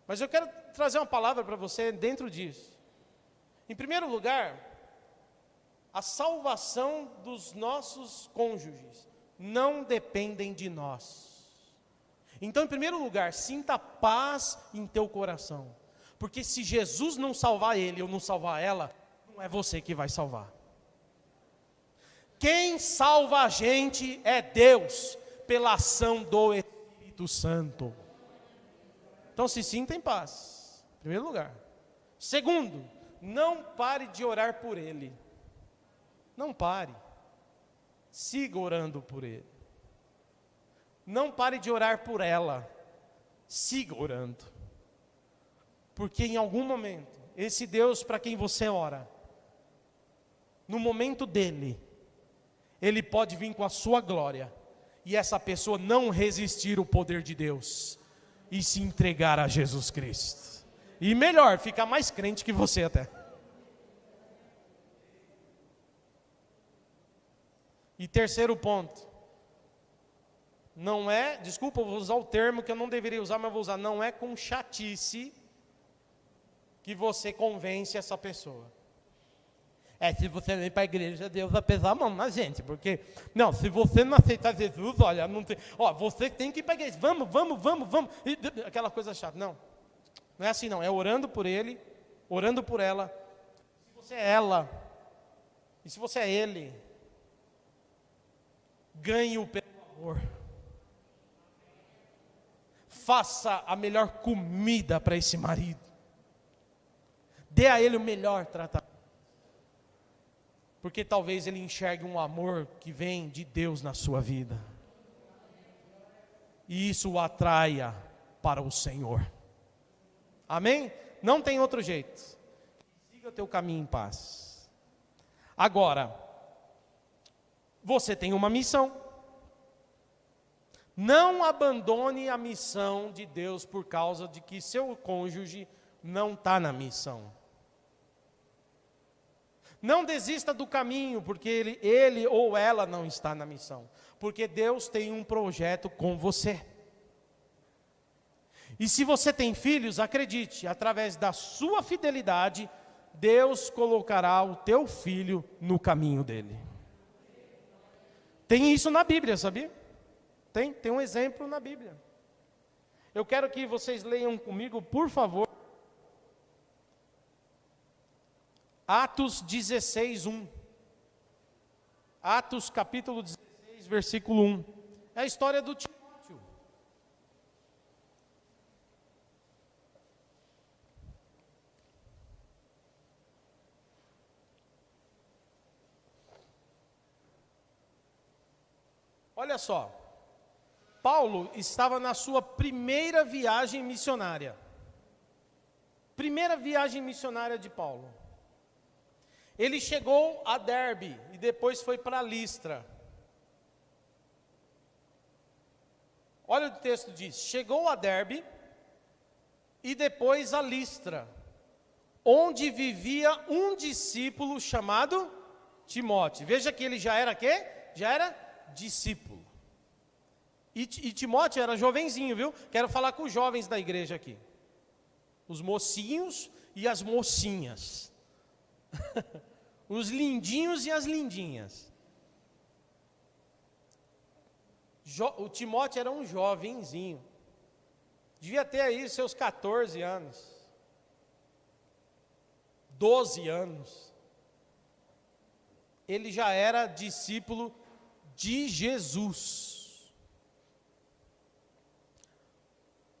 Mas eu quero trazer uma palavra para você dentro disso. Em primeiro lugar, a salvação dos nossos cônjuges não dependem de nós. Então, em primeiro lugar, sinta paz em teu coração. Porque se Jesus não salvar ele ou não salvar ela, não é você que vai salvar. Quem salva a gente é Deus, pela ação do Espírito Santo. Então se sinta em paz, em primeiro lugar. Segundo, não pare de orar por ele. Não pare. Siga orando por ele. Não pare de orar por ela. Siga orando. Porque em algum momento, esse Deus para quem você ora, no momento dele, ele pode vir com a sua glória, e essa pessoa não resistir ao poder de Deus, e se entregar a Jesus Cristo. E melhor, ficar mais crente que você até. E terceiro ponto, não é, desculpa, eu vou usar o termo que eu não deveria usar, mas vou usar, não é com chatice que você convence essa pessoa. Se você vem para a igreja, Deus vai pesar a mão na gente, porque, não, se você não aceitar Jesus, olha, não tem, você tem que ir para a igreja, vamos, e, aquela coisa chata, não é assim não, é orando por ele, orando por ela, se você é ela, e se você é ele, ganhe-o pelo amor, faça a melhor comida para esse marido, dê a ele o melhor tratamento. Porque talvez ele enxergue um amor que vem de Deus na sua vida. E isso o atraia para o Senhor. Amém? Não tem outro jeito. Siga o teu caminho em paz. Agora, você tem uma missão. Não abandone a missão de Deus por causa de que seu cônjuge não está na missão. Não desista do caminho, porque ele ou ela não está na missão. Porque Deus tem um projeto com você. E se você tem filhos, acredite, através da sua fidelidade, Deus colocará o teu filho no caminho dele. Tem isso na Bíblia, sabia? Tem um exemplo na Bíblia. Eu quero que vocês leiam comigo, por favor, Atos 16:1. Atos capítulo 16, versículo 1. É a história do Timóteo. Olha só. Paulo estava na sua primeira viagem missionária. Primeira viagem missionária de Paulo. Ele chegou a Derbe e depois foi para Listra. Olha o que o texto diz: chegou a Derbe e depois a Listra, onde vivia um discípulo chamado Timóteo. Veja que ele já era quê? Já era discípulo. E Timóteo era jovenzinho, viu? Quero falar com os jovens da igreja aqui. Os mocinhos e as mocinhas. Os lindinhos e as lindinhas. O Timóteo era um jovenzinho. Devia ter aí seus 14 anos. 12 anos. Ele já era discípulo de Jesus.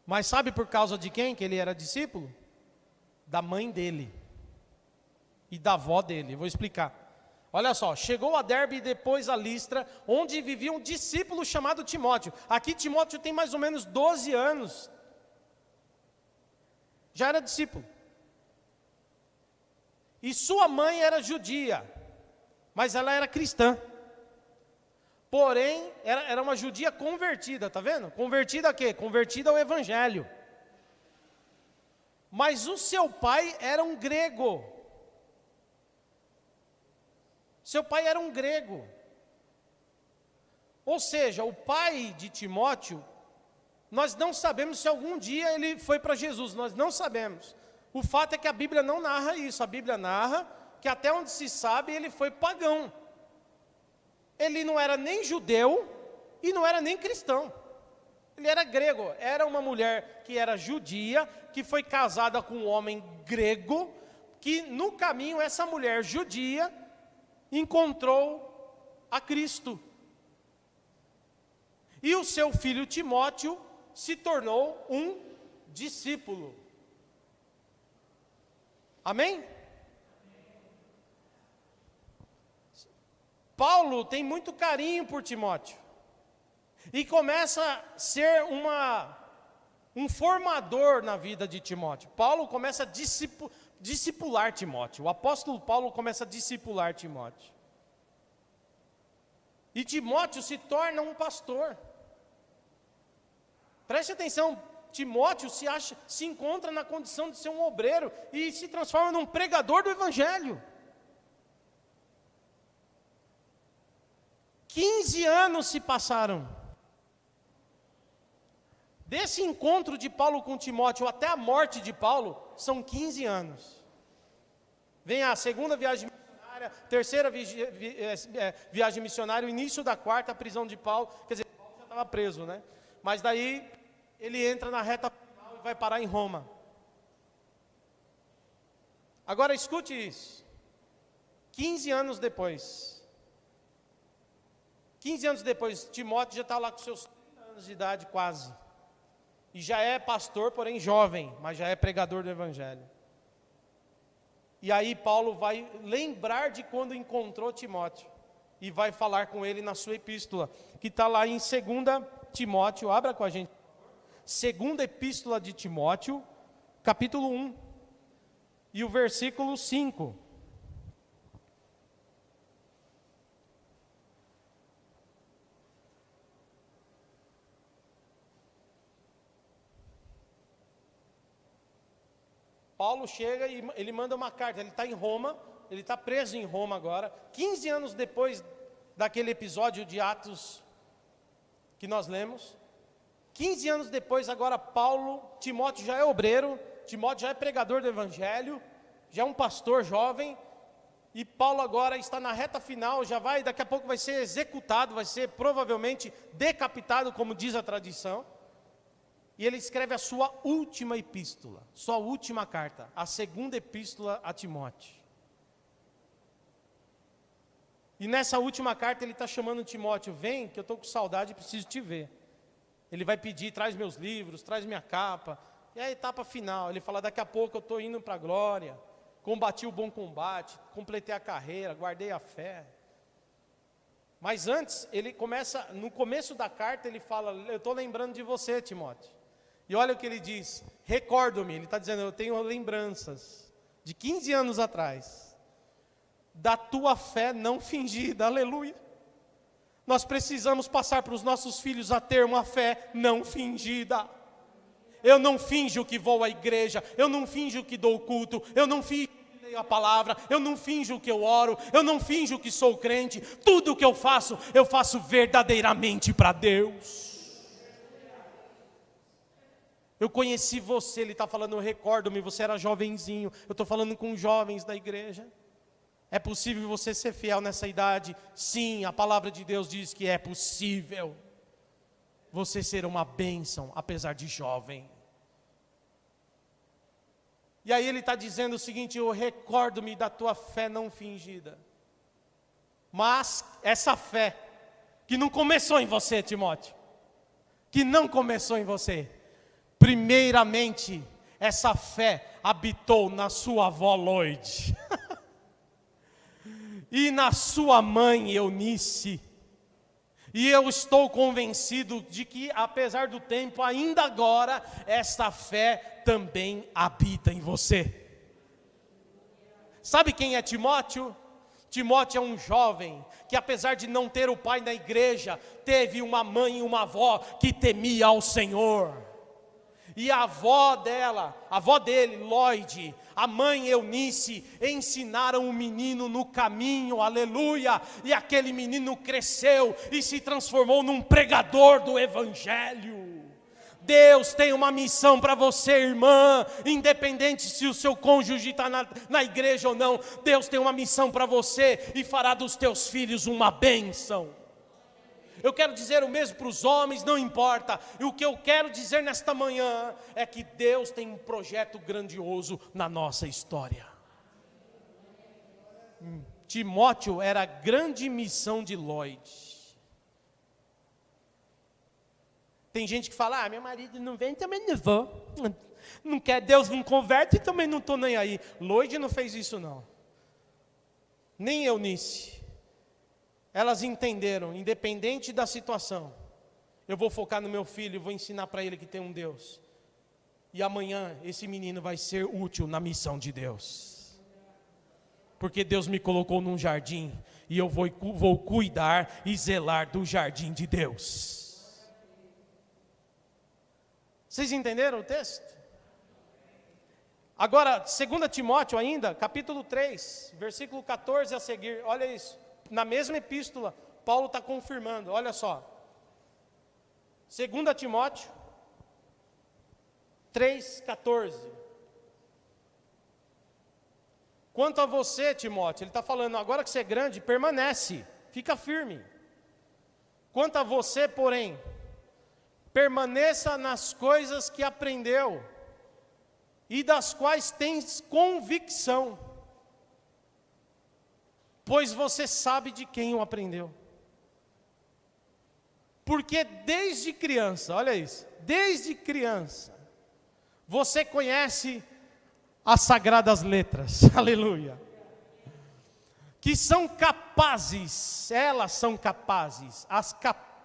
Mas sabe por causa de quem que ele era discípulo? Da mãe dele e da avó dele. Eu vou explicar. Olha só, chegou a Derbe e depois a Listra, onde vivia um discípulo chamado Timóteo. Aqui Timóteo tem mais ou menos 12 anos. Já era discípulo. E sua mãe era judia, mas ela era cristã. Porém, era uma judia convertida, tá vendo? Convertida a quê? Convertida ao evangelho. Mas o seu pai era um grego. Seu pai era um grego. Ou seja, o pai de Timóteo, nós não sabemos se algum dia ele foi para Jesus, nós não sabemos. O fato é que a Bíblia não narra isso, a Bíblia narra que até onde se sabe ele foi pagão. Ele não era nem judeu e não era nem cristão. Ele era grego, era uma mulher que era judia, que foi casada com um homem grego, que no caminho essa mulher judia encontrou a Cristo. E o seu filho Timóteo se tornou um discípulo. Amém? Paulo tem muito carinho por Timóteo. E começa a ser um formador na vida de Timóteo. Paulo começa a discipular Timóteo. O apóstolo Paulo começa a discipular Timóteo. E Timóteo se torna um pastor. Preste atenção, Timóteo se encontra na condição de ser um obreiro e se transforma num pregador do evangelho. 15 anos se passaram. Desse encontro de Paulo com Timóteo até a morte de Paulo, são 15 anos. Vem a segunda viagem missionária, terceira viagem missionária, o início da quarta, a prisão de Paulo. Quer dizer, Paulo já estava preso, né? Mas daí ele entra na reta final e vai parar em Roma. Agora escute isso. 15 anos depois, Timóteo já está lá com seus 30 anos de idade quase. E já é pastor, porém jovem, mas já é pregador do evangelho. E aí Paulo vai lembrar de quando encontrou Timóteo. E vai falar com ele na sua epístola, que está lá em 2 Timóteo, abra com a gente. Segunda epístola de Timóteo, capítulo 1, e o versículo 5. Paulo chega e ele manda uma carta, ele está em Roma, ele está preso em Roma agora, 15 anos depois daquele episódio de Atos que nós lemos, 15 anos depois agora Timóteo já é obreiro, Timóteo já é pregador do evangelho, já é um pastor jovem, e Paulo agora está na reta final, daqui a pouco vai ser executado, vai ser provavelmente decapitado, como diz a tradição. E ele escreve a sua última epístola, sua última carta, a segunda epístola a Timóteo. E nessa última carta ele está chamando Timóteo, vem que eu estou com saudade e preciso te ver. Ele vai pedir, traz meus livros, traz minha capa. E a etapa final, ele fala, daqui a pouco eu estou indo para a glória, combati o bom combate, completei a carreira, guardei a fé. Mas antes, no começo da carta ele fala, eu estou lembrando de você, Timóteo. E olha o que ele diz, recordo-me, ele está dizendo, eu tenho lembranças de 15 anos atrás, da tua fé não fingida, aleluia. Nós precisamos passar para os nossos filhos a ter uma fé não fingida. Eu não finjo que vou à igreja, eu não finjo que dou culto, eu não finjo que leio a palavra, eu não finjo que eu oro, eu não finjo que sou crente. Tudo que eu faço verdadeiramente para Deus. Eu conheci você, ele está falando, eu recordo-me, você era jovenzinho, eu estou falando com jovens da igreja. É possível você ser fiel nessa idade? Sim, a palavra de Deus diz que é possível você ser uma bênção, apesar de jovem. E aí ele está dizendo o seguinte: eu recordo-me da tua fé não fingida. Mas essa fé, que não começou em você, Timóteo, que não começou em você, primeiramente, essa fé habitou na sua avó Loide, e na sua mãe Eunice, e eu estou convencido de que, apesar do tempo, ainda agora, essa fé também habita em você. Sabe quem é Timóteo? Timóteo é um jovem que, apesar de não ter o pai na igreja, teve uma mãe e uma avó que temia ao Senhor. E a avó dele, Loide, a mãe Eunice, ensinaram o menino no caminho, aleluia. E aquele menino cresceu e se transformou num pregador do evangelho. Deus tem uma missão para você, irmã, independente se o seu cônjuge está na igreja ou não. Deus tem uma missão para você e fará dos teus filhos uma bênção. Eu quero dizer o mesmo para os homens, não importa. E o que eu quero dizer nesta manhã é que Deus tem um projeto grandioso na nossa história. Timóteo era a grande missão de Loide. Tem gente que fala, meu marido não vem, também não vou. Não quer, Deus não converte e também não estou nem aí. Loide não fez isso não. Nem Eunice. Elas entenderam, independente da situação, eu vou focar no meu filho, vou ensinar para ele que tem um Deus. E amanhã esse menino vai ser útil na missão de Deus. Porque Deus me colocou num jardim e eu vou cuidar e zelar do jardim de Deus. Vocês entenderam o texto? Agora, 2 Timóteo ainda, capítulo 3, versículo 14 a seguir, olha isso. Na mesma epístola, Paulo está confirmando, olha só. 2 Timóteo 3,14. Quanto a você, Timóteo, ele está falando, agora que você é grande, permanece, fica firme. Quanto a você, porém, permaneça nas coisas que aprendeu e das quais tens convicção, pois você sabe de quem o aprendeu. Porque desde criança, olha isso, desde criança, você conhece as sagradas letras, aleluia, que são capazes, elas são capazes,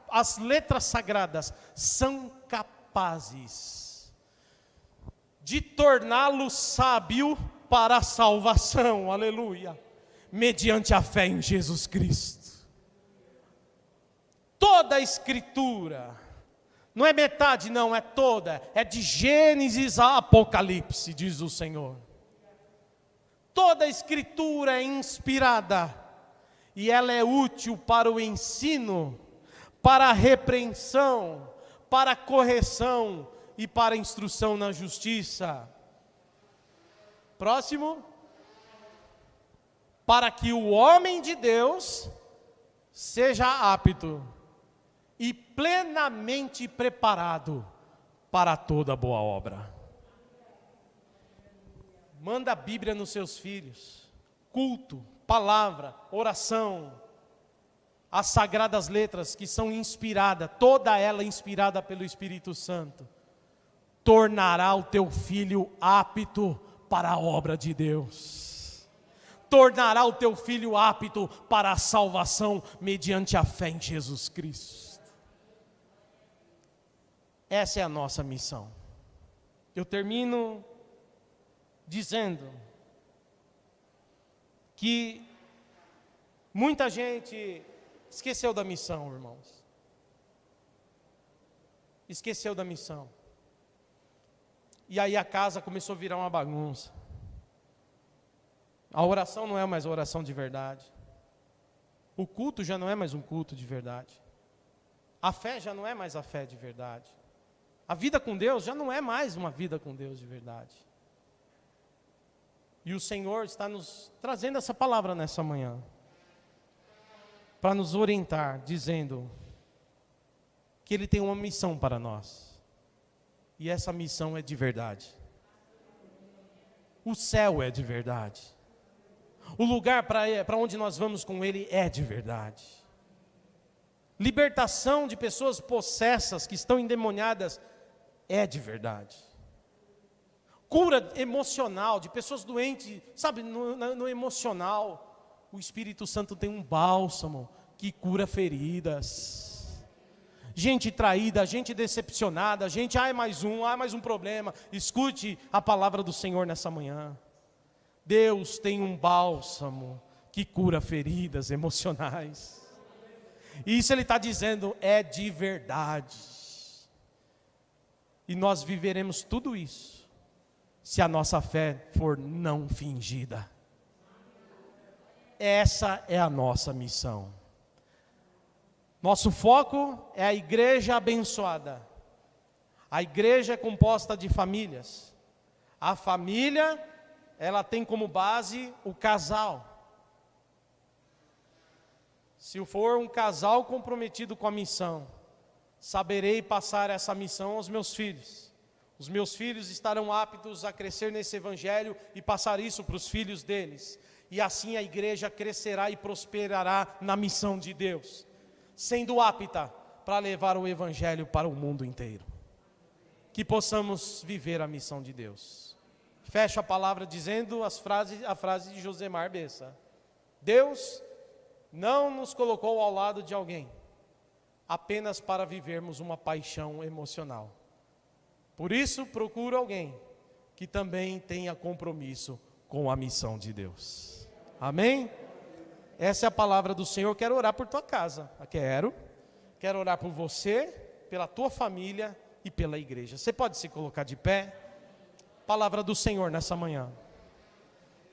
as letras sagradas são capazes de torná-lo sábio para a salvação, aleluia, mediante a fé em Jesus Cristo. Toda a escritura, não é metade não, é toda, é de Gênesis a Apocalipse, diz o Senhor. Toda a escritura é inspirada, e ela é útil para o ensino, para a repreensão, para a correção e para a instrução na justiça. Próximo. Para que o homem de Deus seja apto e plenamente preparado para toda boa obra. Manda a Bíblia nos seus filhos, culto, palavra, oração, as sagradas letras que são inspiradas, toda ela inspirada pelo Espírito Santo, tornará o teu filho apto para a obra de Deus. Tornará o teu filho apto para a salvação mediante a fé em Jesus Cristo. Essa é a nossa missão. Eu termino dizendo que Muita gente esqueceu da missão, irmãos. Esqueceu da missão. E aí a casa começou a virar uma bagunça. A oração não é mais oração de verdade. O culto já não é mais um culto de verdade. A fé já não é mais a fé de verdade. A vida com Deus já não é mais uma vida com Deus de verdade. E o Senhor está nos trazendo essa palavra nessa manhã, para nos orientar, dizendo que Ele tem uma missão para nós. E essa missão é de verdade. O céu é de verdade. O lugar para onde nós vamos com Ele é de verdade. Libertação de pessoas possessas que estão endemoniadas é de verdade. Cura emocional de pessoas doentes, sabe, no emocional. O Espírito Santo tem um bálsamo que cura feridas. Gente traída, gente decepcionada, gente, mais um problema. Escute a palavra do Senhor nessa manhã. Deus tem um bálsamo que cura feridas emocionais. E isso Ele está dizendo é de verdade. E nós viveremos tudo isso se a nossa fé for não fingida. Essa é a nossa missão. Nosso foco é a igreja abençoada. A igreja é composta de famílias. A família, ela tem como base o casal. Se for um casal comprometido com a missão, saberei passar essa missão aos meus filhos. Os meus filhos estarão aptos a crescer nesse evangelho e passar isso para os filhos deles. E assim a igreja crescerá e prosperará na missão de Deus, sendo apta para levar o evangelho para o mundo inteiro. Que possamos viver a missão de Deus. Fecho a palavra dizendo a frase de Josemar Bessa. Deus não nos colocou ao lado de alguém apenas para vivermos uma paixão emocional. Por isso, procuro alguém que também tenha compromisso com a missão de Deus. Amém? Essa é a palavra do Senhor. Quero orar por tua casa. Quero orar por você, pela tua família e pela igreja. Você pode se colocar de pé? Palavra do Senhor nessa manhã.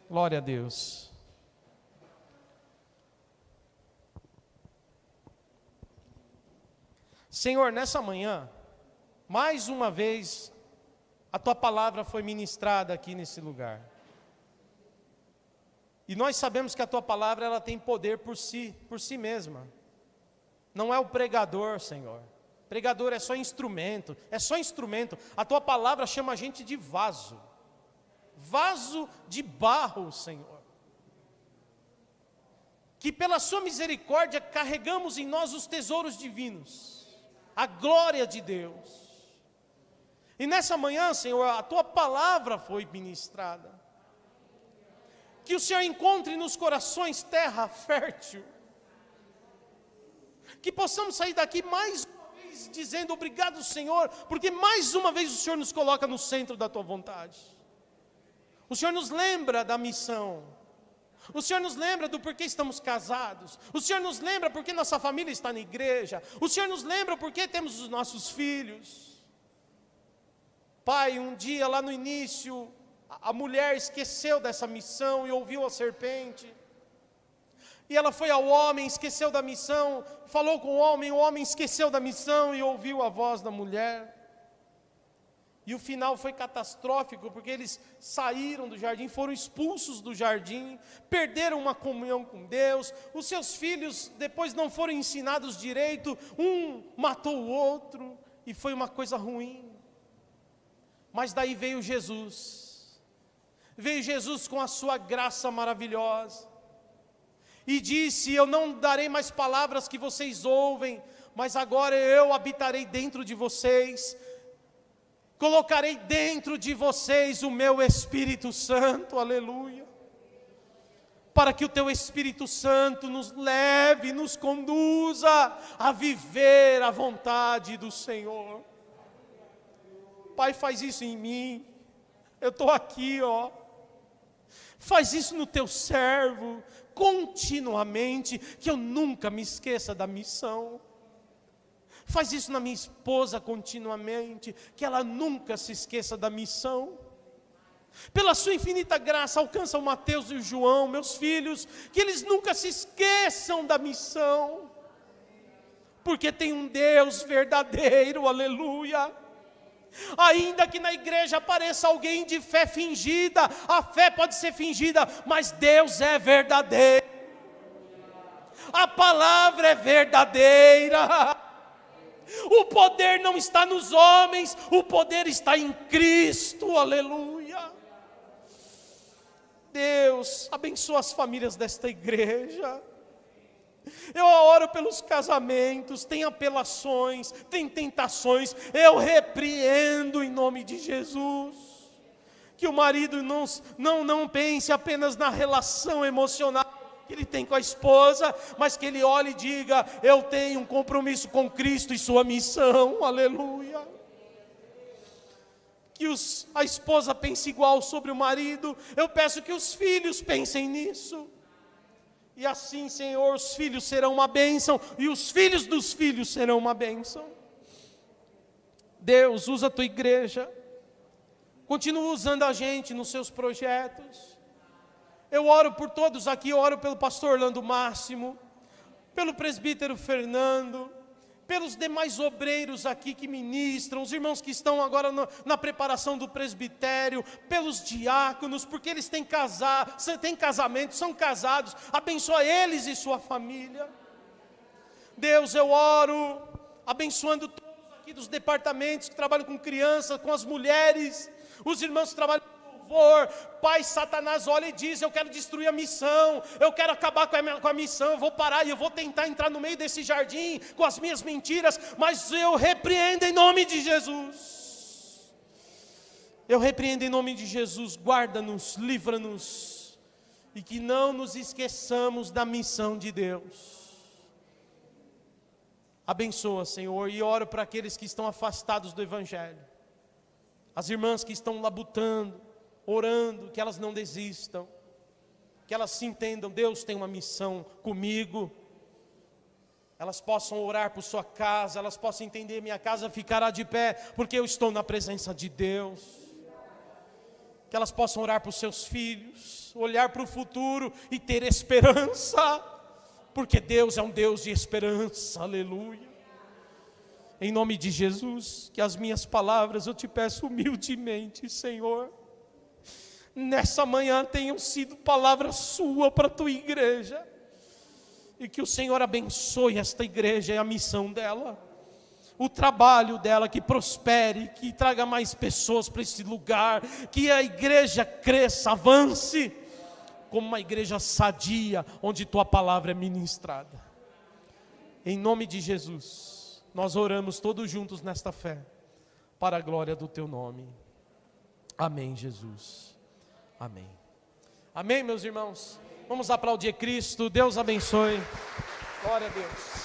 Glória a Deus. Senhor, nessa manhã, mais uma vez, a tua palavra foi ministrada aqui nesse lugar. E nós sabemos que a tua palavra, ela tem poder por si mesma. Não é o pregador, Senhor. Pregador é só instrumento. A tua palavra chama a gente de vaso. Vaso de barro, Senhor. Que pela sua misericórdia carregamos em nós os tesouros divinos. A glória de Deus. E nessa manhã, Senhor, a tua palavra foi ministrada. Que o Senhor encontre nos corações terra fértil. Que possamos sair daqui mais uma vez dizendo obrigado, Senhor, porque mais uma vez o Senhor nos coloca no centro da tua vontade. O Senhor nos lembra da missão. O Senhor nos lembra do porquê estamos casados. O Senhor nos lembra porque nossa família está na igreja. O Senhor nos lembra porque temos os nossos filhos. Pai, um dia lá no início, a mulher esqueceu dessa missão e ouviu a serpente. E ela foi ao homem, esqueceu da missão, falou com o homem esqueceu da missão e ouviu a voz da mulher. E o final foi catastrófico, porque eles saíram do jardim, foram expulsos do jardim, perderam uma comunhão com Deus, os seus filhos depois não foram ensinados direito, um matou o outro, e foi uma coisa ruim. Mas daí veio Jesus com a sua graça maravilhosa, e disse: eu não darei mais palavras que vocês ouvem, mas agora eu habitarei dentro de vocês, colocarei dentro de vocês o meu Espírito Santo, aleluia, para que o teu Espírito Santo nos leve, nos conduza a viver a vontade do Senhor. Pai, faz isso em mim, eu estou aqui, Faz isso no teu servo, continuamente, que eu nunca me esqueça da missão. Faz isso na minha esposa continuamente, que ela nunca se esqueça da missão. Pela sua infinita graça, alcança o Mateus e o João, meus filhos, que eles nunca se esqueçam da missão. Porque tem um Deus verdadeiro, aleluia. Ainda que na igreja apareça alguém de fé fingida, a fé pode ser fingida, mas Deus é verdadeiro. A palavra é verdadeira. O poder não está nos homens, o poder está em Cristo, aleluia. Deus, abençoa as famílias desta igreja. Eu oro pelos casamentos, tem apelações, tem tentações, eu repreendo em nome de Jesus. Que o marido não pense apenas na relação emocional que ele tem com a esposa, mas que ele olhe e diga: eu tenho um compromisso com Cristo e sua missão, aleluia. Que a esposa pense igual sobre o marido, eu peço que os filhos pensem nisso. E assim, Senhor, os filhos serão uma bênção, e os filhos dos filhos serão uma bênção. Deus, usa a tua igreja, continua usando a gente nos seus projetos. Eu oro por todos aqui, eu oro pelo pastor Orlando Máximo, pelo presbítero Fernando, pelos demais obreiros aqui que ministram, os irmãos que estão agora na preparação do presbitério, pelos diáconos, porque eles têm casamento, são casados, abençoa eles e sua família. Deus, eu oro, abençoando todos aqui dos departamentos que trabalham com crianças, com as mulheres, os irmãos que trabalham com louvor. Pai, Satanás olha e diz: eu quero destruir a missão, eu quero acabar com a missão, eu vou parar e eu vou tentar entrar no meio desse jardim com as minhas mentiras, mas eu repreendo em nome de Jesus. Eu repreendo em nome de Jesus. Guarda-nos, livra-nos, e que não nos esqueçamos da missão de Deus. Abençoa, Senhor, e oro para aqueles que estão afastados do Evangelho, as irmãs que estão labutando, orando, que elas não desistam, que elas se entendam: Deus tem uma missão comigo. Elas possam orar por sua casa, elas possam entender: minha casa ficará de pé, porque eu estou na presença de Deus. Que elas possam orar por seus filhos, olhar para o futuro e ter esperança, porque Deus é um Deus de esperança, aleluia. Em nome de Jesus, que as minhas palavras, eu te peço humildemente, Senhor, nessa manhã tenham sido palavra sua para a tua igreja, e que o Senhor abençoe esta igreja e a missão dela, o trabalho dela, que prospere, que traga mais pessoas para esse lugar, que a igreja cresça, avance, como uma igreja sadia, onde tua palavra é ministrada. Em nome de Jesus, nós oramos todos juntos nesta fé, para a glória do teu nome. Amém, Jesus. Amém. Amém, meus irmãos. Vamos aplaudir Cristo. Deus abençoe. Glória a Deus.